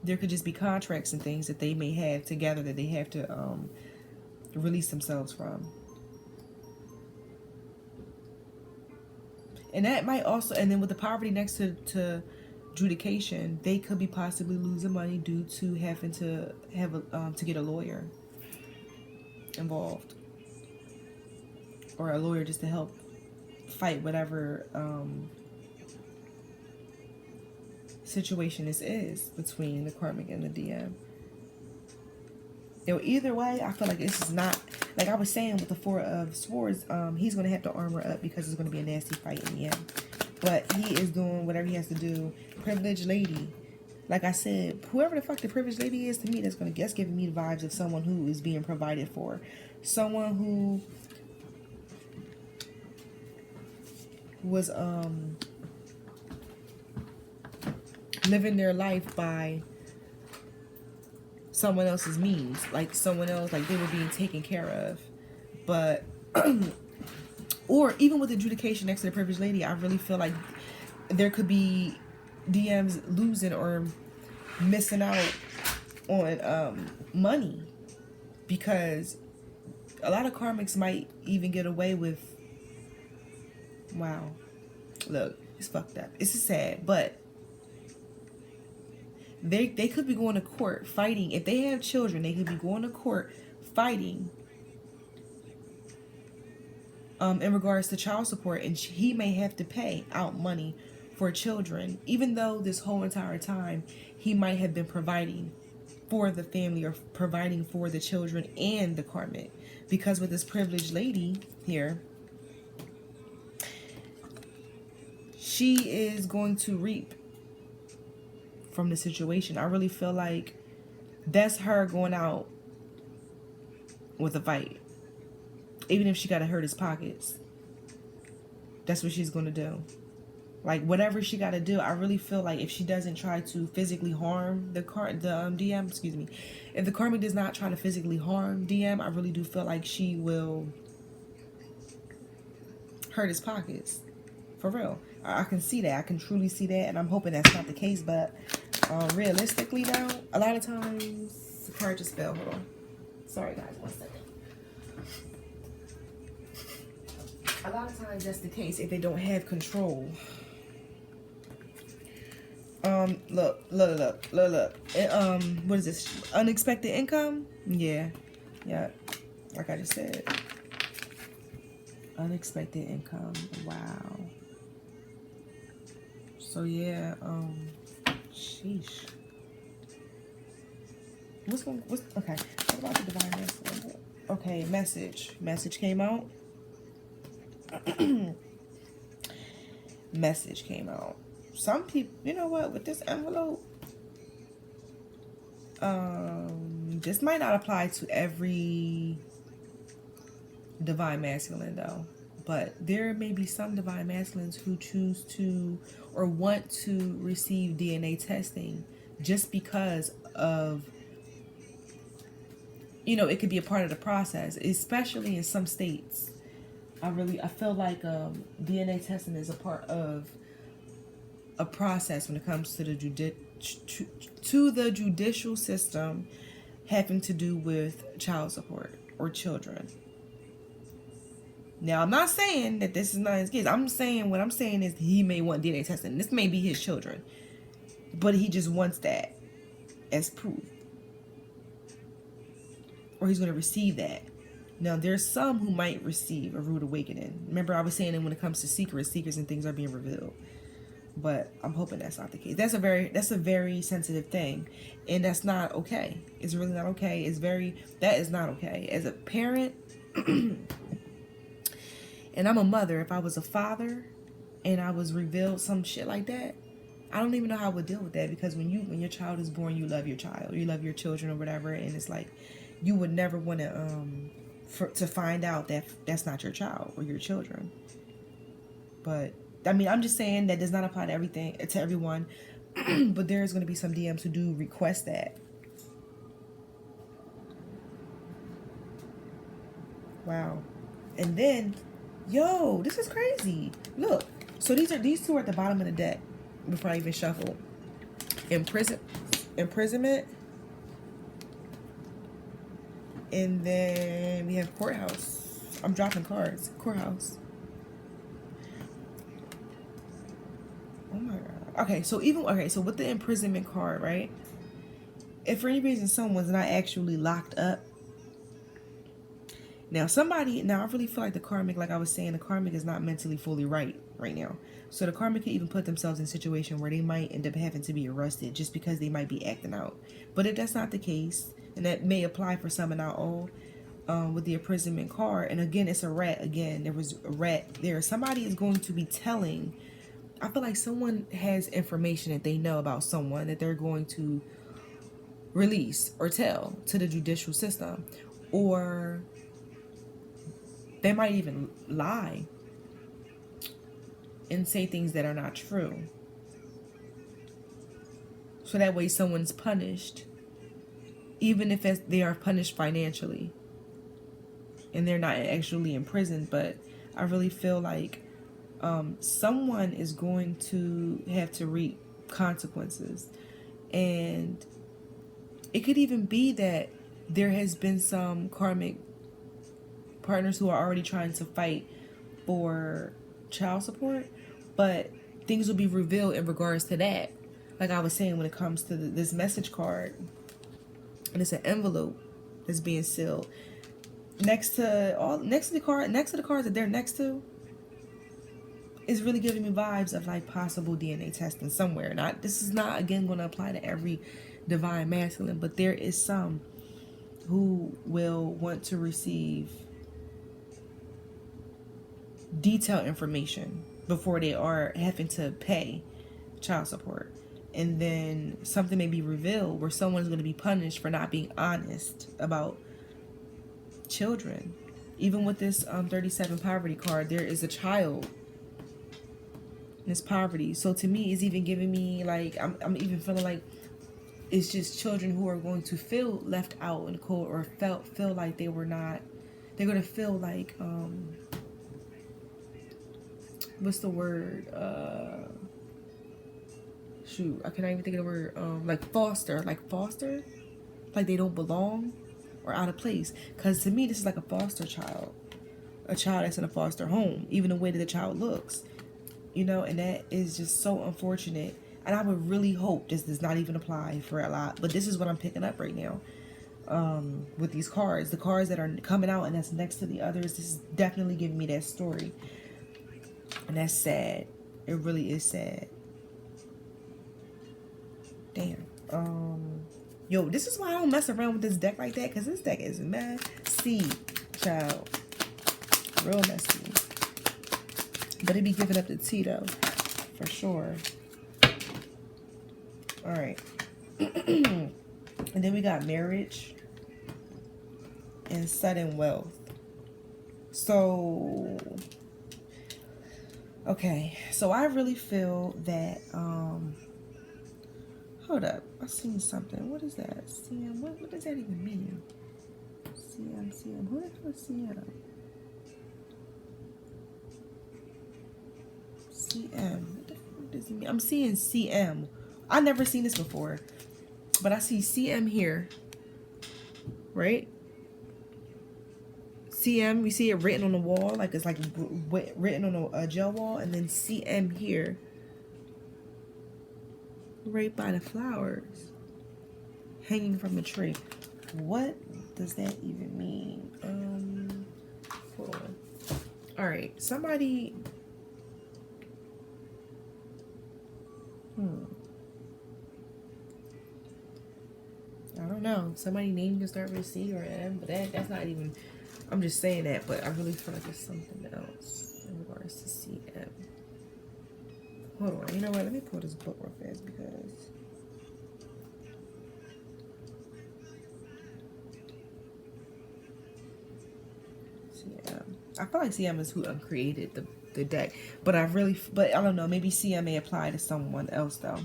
there could just be contracts and things that they may have together that they have to release themselves from. And that might also, and then with the poverty next to adjudication, they could be possibly losing money due to having to have to get a lawyer involved, or a lawyer just to help fight whatever situation this is between the karmic and the DM. You know, either way, I feel like this is not, like I was saying with the Four of Swords, he's going to have to armor up because it's going to be a nasty fight in the end. But he is doing whatever he has to do. Privileged lady. Like I said, whoever the fuck the privileged lady is, to me, that's giving me the vibes of someone who is being provided for. Someone who was living their life by someone else's means, like someone else, like they were being taken care of. But or even with adjudication next to the privileged lady, I really feel like there could be DMs losing or missing out on money, because a lot of karmics might even get away with, wow, look, it's fucked up, it's sad, but they could be going to court fighting. If they have children, they could be going to court fighting in regards to child support, and he may have to pay out money for children, even though this whole entire time he might have been providing for the family or providing for the children and the karmic. Because with this privileged lady here, she is going to reap from the situation. I really feel like that's her going out with a fight. Even if she gotta hurt his pockets, that's what she's gonna do. Like, whatever she gotta do, I really feel like if she doesn't try to physically harm the DM, excuse me, if the karmic does not try to physically harm DM, I really do feel like she will hurt his pockets. For real. I can see that. I can truly see that, and I'm hoping that's not the case. But realistically, though, a lot of times the card just fell. Hold on. Sorry, guys. 1 second. A lot of times that's the case if they don't have control. Look. What is this? Unexpected income? Yeah. Like I just said. Unexpected income. Wow. So yeah, sheesh. Okay. What about the divine masculine? Okay, message came out. Message came out. Some people, you know what, with this envelope, this might not apply to every divine masculine though, but there may be some divine masculines who choose to or want to receive DNA testing just because of, you know, it could be a part of the process, especially in some states. I feel like DNA testing is a part of a process when it comes to the judicial system having to do with child support or children. Now, I'm not saying that this is not his kids. I'm saying, what I'm saying is he may want DNA testing. This may be his children, but he just wants that as proof, or he's going to receive that. Now, there's some who might receive a rude awakening. Remember, I was saying that when it comes to secrets and things are being revealed. But I'm hoping that's not the case. That's a very sensitive thing, and that's not okay. It's really not okay. That is not okay. As a parent, and I'm a mother. If I was a father, and I was revealed some shit like that, I don't even know how I would deal with that, because when your child is born, you love your child, you love your children or whatever, and it's like you would never want to find out that that's not your child or your children. But I mean, I'm just saying that does not apply to everyone, but there's going to be some DMs who do request that. Wow. And then, yo, this is crazy. Look, so these two are at the bottom of the deck before I even shuffle. Imprisonment. And then we have courthouse. I'm dropping cards. Courthouse. Oh my god. Okay, so with the imprisonment card, right? If for any reason someone's not actually locked up. Now I really feel like the karmic, like I was saying, the karmic is not mentally fully right now. So the karmic can even put themselves in a situation where they might end up having to be arrested just because they might be acting out. But if that's not the case, and that may apply for some and not all, with the imprisonment card, and again, it's a rat. Again, there was a rat there. Somebody is going to be telling. I feel like someone has information that they know about someone that they're going to release or tell to the judicial system. Or they might even lie and say things that are not true. So that way someone's punished, even if they are punished financially and they're not actually in prison. But I really feel like someone is going to have to reap consequences. And it could even be that there has been some karmic partners who are already trying to fight for child support, but things will be revealed in regards to that. Like I was saying, when it comes to this message card, and it's an envelope that's being sealed next to the cards that they're next to. Is really giving me vibes of like possible DNA testing somewhere. This is not again going to apply to every divine masculine, but there is some who will want to receive detailed information before they are having to pay child support. And then something may be revealed where someone's going to be punished for not being honest about children. Even with this 37 poverty card, there is a child. This poverty. So to me, it's even giving me like I'm even feeling like it's just children who are going to feel left out in the cold, or feel like they were not. They're gonna feel like what's the word? Shoot, I cannot even think of the word. Like foster, like they don't belong or out of place. Because to me, this is like a foster child, a child that's in a foster home. Even the way that the child looks. You know, and that is just so unfortunate. And I would really hope this does not even apply for a lot. But this is what I'm picking up right now. With these cards. The cards that are coming out and that's next to the others. This is definitely giving me that story. And that's sad. It really is sad. Damn. Yo, this is why I don't mess around with this deck like that. Because this deck is messy, child. Real messy. But it be giving up the tea though, for sure. All right. And then we got marriage and sudden wealth. So, okay. So I really feel that, hold up. I seen something. What is that? CM. What does that even mean? CM. Who the hell is CM? CM. What the fuck does it mean? I'm seeing CM. I've never seen this before. But I see CM here. right? CM, we see it written on the wall, like it's like written on a gel wall, and then CM here, right by the flowers, hanging from the tree. What does that even mean? Hold on. All right, somebody. I don't know. Somebody name can start with C or M, but that's not even. I'm just saying that, but I really feel like it's something else in regards to CM. Hold on. You know what? Let me pull this book real fast because. CM. I feel like CM is who created the deck, but I don't know. Maybe CM may apply to someone else though,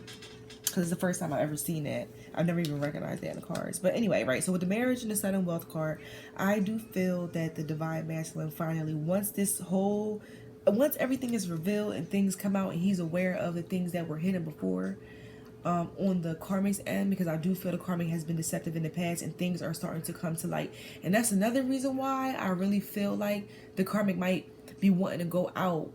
because it's the first time I've ever seen it. I've never even recognized that in the cards. But anyway, right. So with the marriage and the sudden wealth card, I do feel that the divine masculine finally, once everything is revealed and things come out, and he's aware of the things that were hidden before. On the karmic's end, because I do feel the karmic has been deceptive in the past and things are starting to come to light. And that's another reason why I really feel like the karmic might be wanting to go out.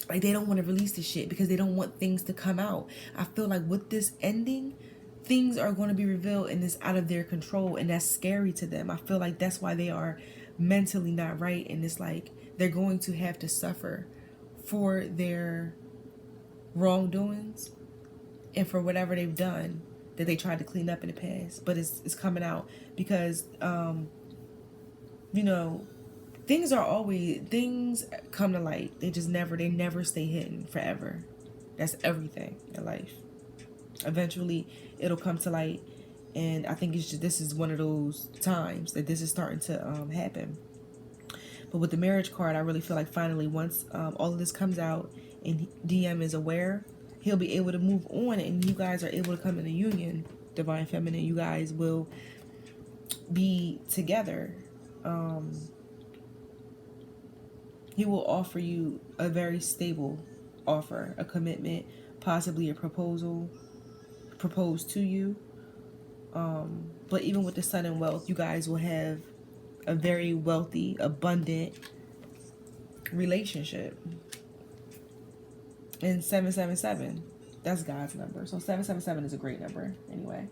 Like they don't want to release the shit because they don't want things to come out. I feel like with this ending, things are going to be revealed and it's out of their control, and that's scary to them. I feel like that's why they are mentally not right, and it's like they're going to have to suffer for their wrongdoings and for whatever they've done that they tried to clean up in the past. But it's coming out because things come to light. They never stay hidden forever. That's everything in life. Eventually it'll come to light, and I think this is one of those times that this is starting to happen. But with the marriage card, I really feel like finally once all of this comes out and DM is aware, he'll be able to move on, and you guys are able to come in a union. Divine feminine, you guys will be together. He will offer you a very stable offer, a commitment, possibly a proposal, propose to you. But even with the sun and wealth, you guys will have a very wealthy, abundant relationship. And 777, that's God's number. So 777 is a great number anyway.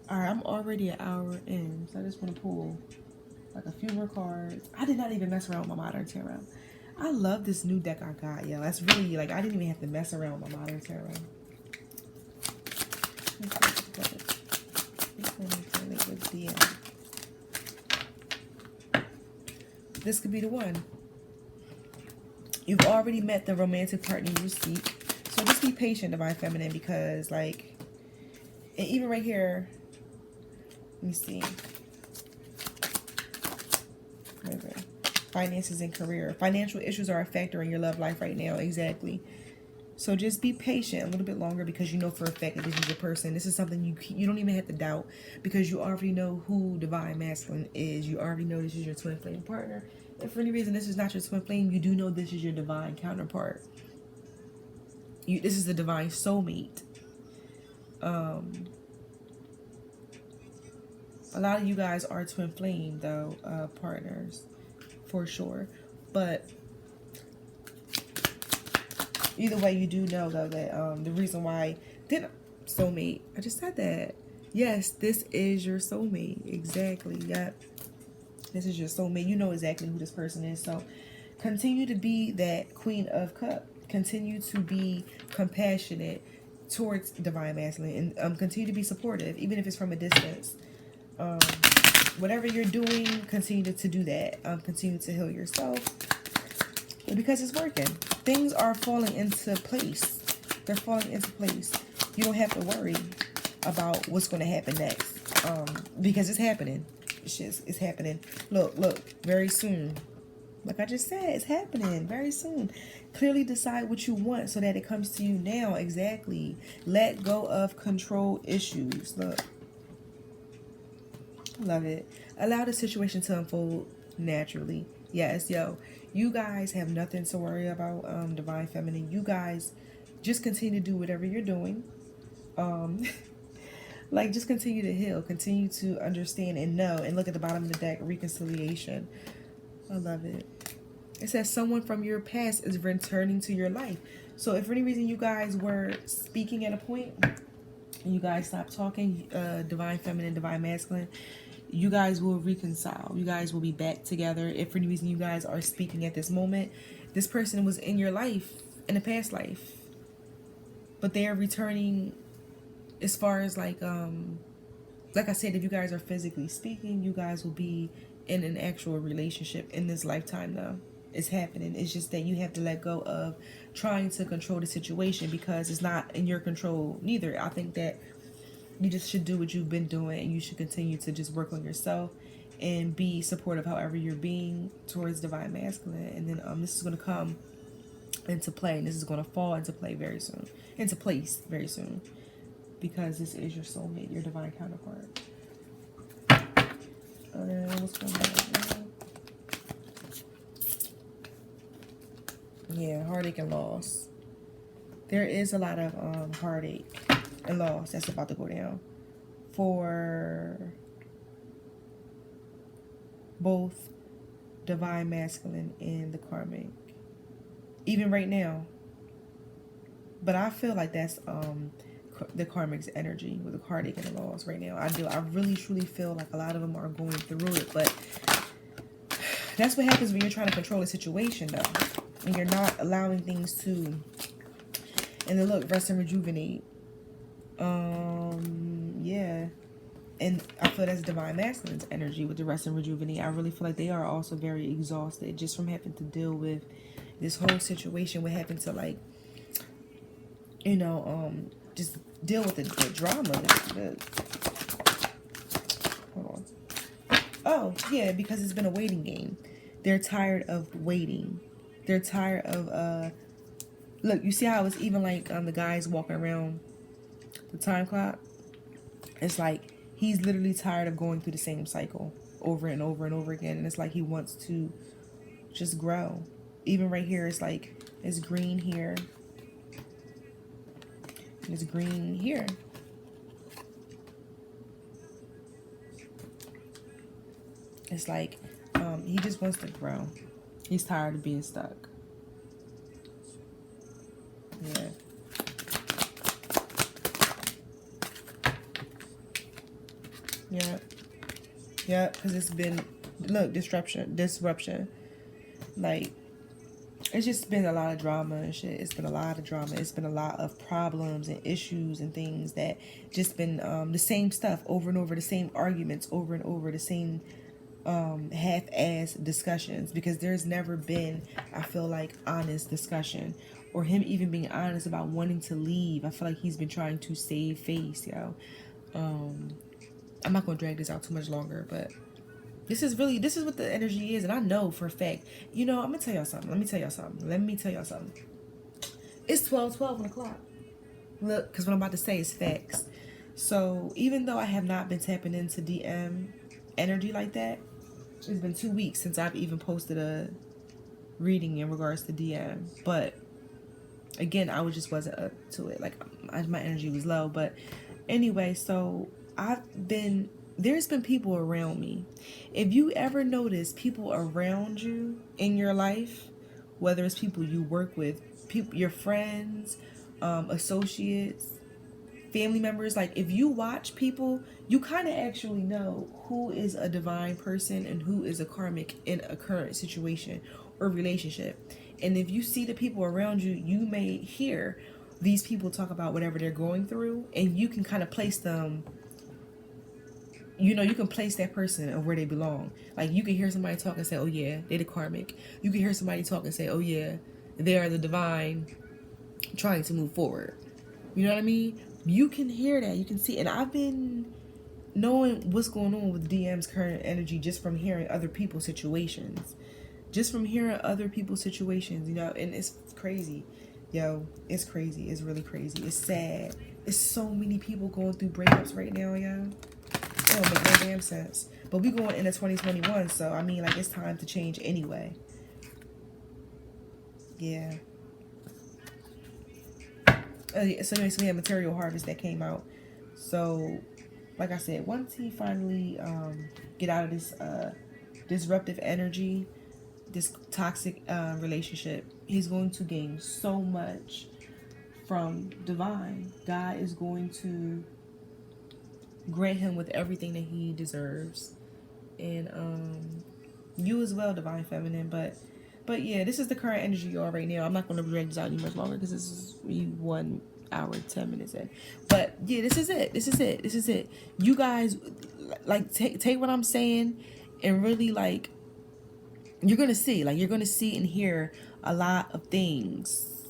All right, I'm already an hour in, so I just want to pull like a few more cards. I did not even mess around with my modern tarot. I love this new deck I got, yo. That's really like I didn't even have to mess around with my modern tarot. This could be the one. You've already met the romantic partner you seek. So just be patient, divine feminine, because like, and even right here, let me see. Finances and career. Financial issues are a factor in your love life right now. Exactly. So just be patient a little bit longer, because you know for a fact that this is your person. This is something you don't even have to doubt, because you already know who divine masculine is. You already know this is your twin flame partner. If for any reason this is not your twin flame, you do know this is your divine counterpart. This is the divine soulmate. A lot of you guys are twin flame though, partners, for sure. But either way, you do know though that the reason why soulmate. I just said that. Yes, this is your soulmate. Exactly. Yep. This is your soulmate. You know exactly who this person is. So continue to be that Queen of Cups. Continue to be compassionate towards divine masculine, and continue to be supportive, even if it's from a distance. Whatever you're doing, continue to do that. Continue to heal yourself, because it's working. Things are falling into place. They're falling into place. You don't have to worry about what's going to happen next, because it's happening. It's happening. Look, very soon. Like I just said, it's happening very soon. Clearly decide what you want so that it comes to you now. Exactly. Let go of control issues. Look. Love it. Allow the situation to unfold naturally. Yes, yo. You guys have nothing to worry about, divine feminine. You guys just continue to do whatever you're doing. Like, just continue to heal. Continue to understand and know. And look at the bottom of the deck, reconciliation. I love it. It says someone from your past is returning to your life. So if for any reason you guys were speaking at a point, you guys stopped talking, divine feminine, divine masculine, you guys will reconcile. You guys will be back together. If for any reason you guys are speaking at this moment, this person was in your life, in a past life. But they are returning as far as like I said, if you guys are physically speaking, you guys will be in an actual relationship in this lifetime though. It's happening. It's just that you have to let go of trying to control the situation because it's not in your control neither. I think that you just should do what you've been doing and you should continue to just work on yourself and be supportive however you're being towards divine masculine. And then this is going to come into play and this is going to fall into play very soon. Into place very soon. Because this is your soulmate, your divine counterpart. What's going on right now? Yeah, heartache and loss. There is a lot of heartache and loss that's about to go down for both divine masculine and the karmic. Even right now. But I feel like that's the karmic's energy with the heartache and the loss right now. I do. I really truly feel like a lot of them are going through it, but that's what happens when you're trying to control a situation though. And you're not allowing things to, and then look, rest and rejuvenate. Yeah. And I feel that's divine masculine's energy with the rest and rejuvenate. I really feel like they are also very exhausted just from having to deal with this whole situation with having to like, you know, just deal with the drama. Hold on. Oh, yeah, because it's been a waiting game. They're tired of waiting. They're tired of, look, you see how it's even like the guys walking around the time clock? It's like he's literally tired of going through the same cycle over and over and over again. And it's like he wants to just grow. Even right here, it's like it's green here. And it's green here. It's like he just wants to grow. He's tired of being stuck. Yeah. Yeah. Yeah, because it's been, look, disruption. Like, it's just been a lot of drama and shit. It's been a lot of drama. It's been a lot of problems and issues and things that just been the same stuff over and over, the same arguments over and over, the same half-ass discussions, because there's never been, I feel like, honest discussion or him even being honest about wanting to leave. I feel like he's been trying to save face, yo. I'm not going to drag this out too much longer, but this is what the energy is. And I know for a fact, you know, I'm going to tell y'all something. Let me tell y'all something. It's 12:12 on the clock. Look, because what I'm about to say is facts. So even though I have not been tapping into DM energy like that, it's been 2 weeks since I've even posted a reading in regards to DM. But again, I just wasn't up to it. Like, my energy was low. But anyway, so there's been people around me. If you ever notice people around you in your life, whether it's people you work with, your friends, associates, family members, like if you watch people, you kind of actually know who is a divine person and who is a karmic in a current situation or relationship. And if you see the people around you, you may hear these people talk about whatever they're going through, and you can kind of place them, you know, you can place that person of where they belong. Like, you can hear somebody talk and say, oh yeah, they're the karmic. You can hear somebody talk and say, oh yeah, they are the divine trying to move forward. You know what I mean? You can hear that. You can see. And I've been knowing what's going on with DM's current energy just from hearing other people's situations. Just from hearing other people's situations, you know, and it's crazy. Yo, it's crazy. It's really crazy. It's sad. It's so many people going through breakups right now, yo. It don't make no damn sense. But we going into 2021, so I mean, like, it's time to change anyway. Yeah. So anyway, so we had Material Harvest that came out. So like I said, once he finally get out of this disruptive energy, this toxic relationship, he's going to gain so much from divine. God is going to grant him with everything that he deserves, and you as well, divine feminine. But yeah, this is the current energy y'all right now. I'm not going to drag this out any much longer because this is 1 hour 10 minutes in. But yeah, this is it. You guys, like, take what I'm saying and really, like, you're gonna see and hear a lot of things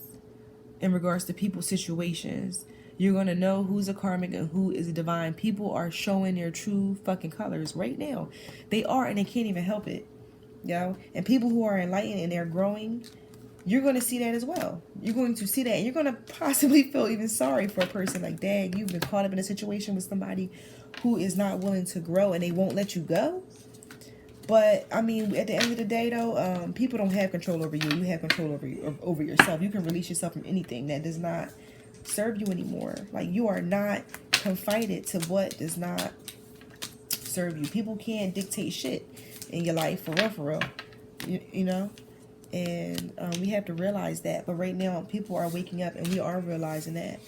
in regards to people's situations. You're gonna know who's a karmic and who is a divine. People are showing their true fucking colors right now. They are, and they can't even help it. And people who are enlightened and they're growing, you're going to see that as well. You're going to see that, and you're going to possibly feel even sorry for a person like, dang, you've been caught up in a situation with somebody who is not willing to grow and they won't let you go. But I mean, at the end of the day, though, people don't have control over you. You have control over yourself. You can release yourself from anything that does not serve you anymore. Like, you are not confined to what does not serve you. People can't dictate shit in your life, for real. You know, and we have to realize that. But right now, people are waking up, and we are realizing that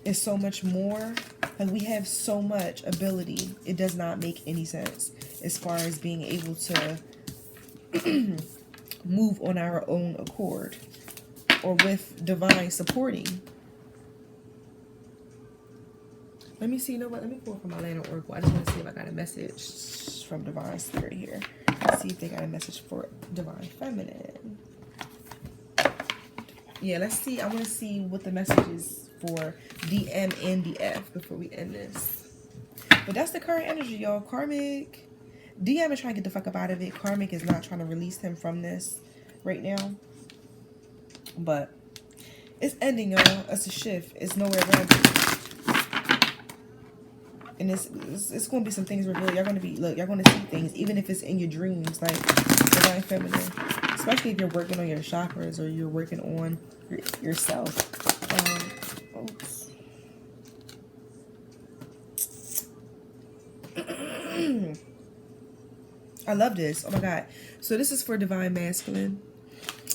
it's so much more. Like, we have so much ability. It does not make any sense as far as being able to move on our own accord or with divine supporting. Let me see. You know what? Let me pull from my Land of Oracle. I just want to see if I got a message from Divine Spirit here. Let's see if they got a message for Divine Feminine. Yeah, let's see. I want to see what the message is for DM and DF before we end this. But that's the current energy, y'all. Karmic. DM is trying to get the fuck up out of it. Karmic is not trying to release him from this right now. But it's ending, y'all. It's a shift. It's nowhere around it. And it's going to be some things revealed. You're going to be, look, you're going to see things, even if it's in your dreams, like Divine Feminine. Especially if you're working on your chakras or you're working on yourself. Oops. I love this. Oh my God. So this is for Divine Masculine.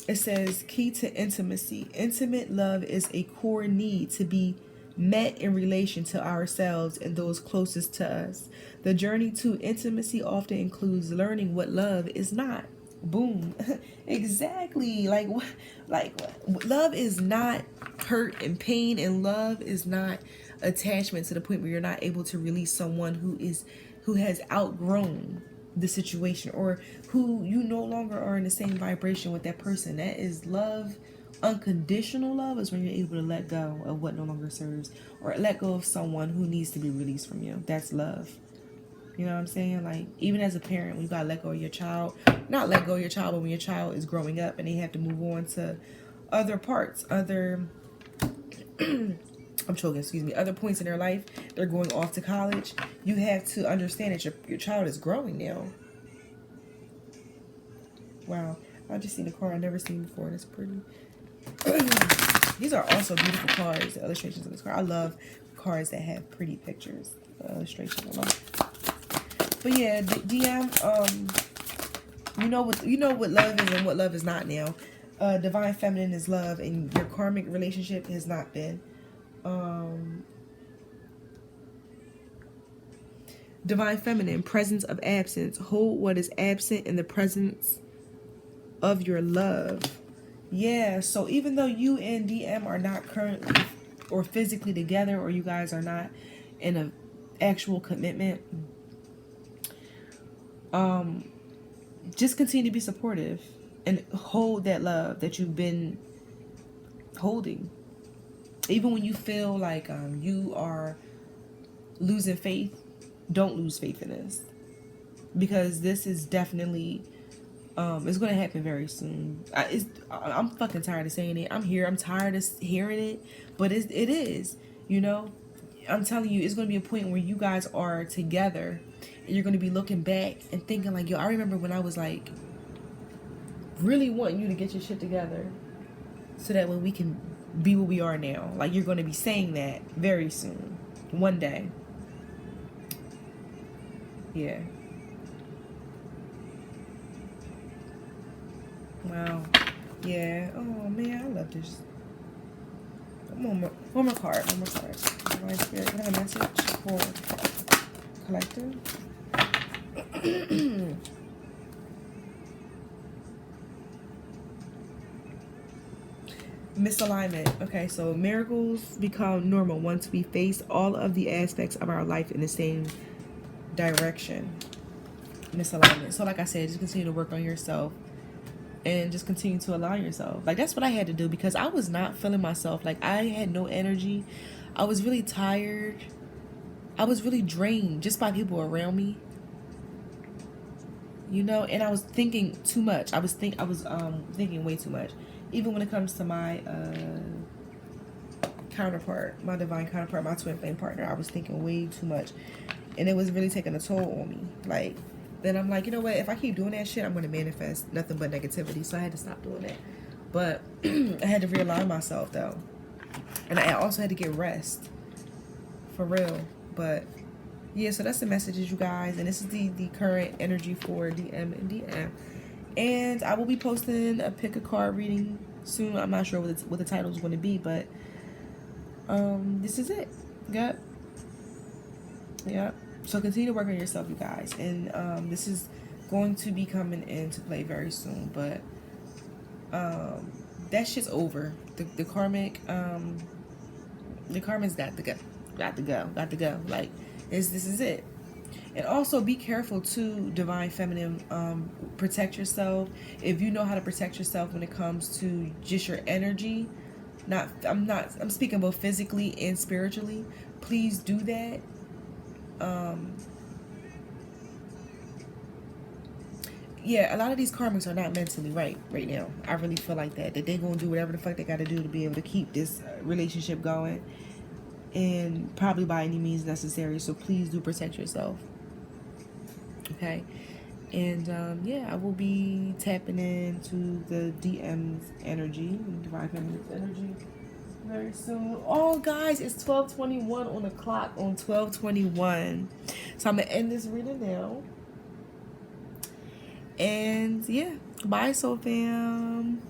It says, key to intimacy. Intimate love is a core need to be met in relation to ourselves and those closest to us. The journey to intimacy often includes learning what love is not. Boom. Exactly. Like love is not hurt and pain, and love is not attachment to the point where you're not able to release someone who has outgrown the situation, or who you no longer are in the same vibration with that person. That is love. Unconditional love is when you're able to let go of what no longer serves, or let go of someone who needs to be released from you. That's love. You know what I'm saying? Like, even as a parent, when you gotta let go of your child, not let go of your child, but when your child is growing up and they have to move on to other parts, other other points in their life, they're going off to college, you have to understand that your child is growing now. Wow. I just seen a card I've never seen before, and it's pretty. These are also beautiful cards, the illustrations of this card. I love cards that have pretty pictures, illustrations. I love. But yeah, DM, you know what love is and what love is not now. Divine Feminine is love, and your karmic relationship has not been. Divine Feminine, presence of absence. Hold what is absent in the presence of your love. Yeah, so even though you and DM are not currently or physically together, or you guys are not in an actual commitment, just continue to be supportive and hold that love that you've been holding. Even when you feel like you are losing faith, don't lose faith in this, because this is definitely it's going to happen very soon. I'm fucking tired of saying it. I'm tired of hearing it, but it is, you know. I'm telling you, it's going to be a point where you guys are together and you're going to be looking back and thinking like, yo, I remember when I was like really wanting you to get your shit together so that when we can be what we are now. Like, you're going to be saying that very soon, one day. Yeah. Wow. Yeah. Oh man, I love this. One more card. One more card. Divine Spirit, can I have a message for collective? Misalignment. Okay, so miracles become normal once we face all of the aspects of our life in the same direction. Misalignment. So like I said, just continue to work on yourself and just continue to allow yourself. Like, that's what I had to do, because I was not feeling myself. Like, I had no energy. I was really tired. I was really drained just by people around me. You know, and I was thinking too much. I was thinking way too much. Even when it comes to my counterpart, my divine counterpart, my twin flame partner, I was thinking way too much. And it was really taking a toll on me. Like, then I'm like, you know what? If I keep doing that shit, I'm going to manifest nothing but negativity. So I had to stop doing that. But I had to realign myself, though. And I also had to get rest. For real. But, yeah, so that's the messages, you guys. And this is the current energy for DM and DM. And I will be posting a pick a card reading soon. I'm not sure what the title is going to be. But this is it. Yep. Yep. So continue to work on yourself, you guys. And this is going to be coming into play very soon. But that shit's over. The karmic, the karma's got to go. Got to go. Like, this is it. And also be careful too, divine feminine. Protect yourself. If you know how to protect yourself when it comes to just your energy. I'm speaking both physically and spiritually. Please do that. Yeah, a lot of these karmics are not mentally right now. I really feel like that they're gonna do whatever the fuck they gotta do to be able to keep this relationship going, and probably by any means necessary. So please do protect yourself. Okay. And yeah, I will be tapping into the DM's energy, divine feminine's energy, very soon. Oh, guys, it's 12:21 on the clock on 12:21. So I'm gonna end this reading now. And yeah, bye, soul fam.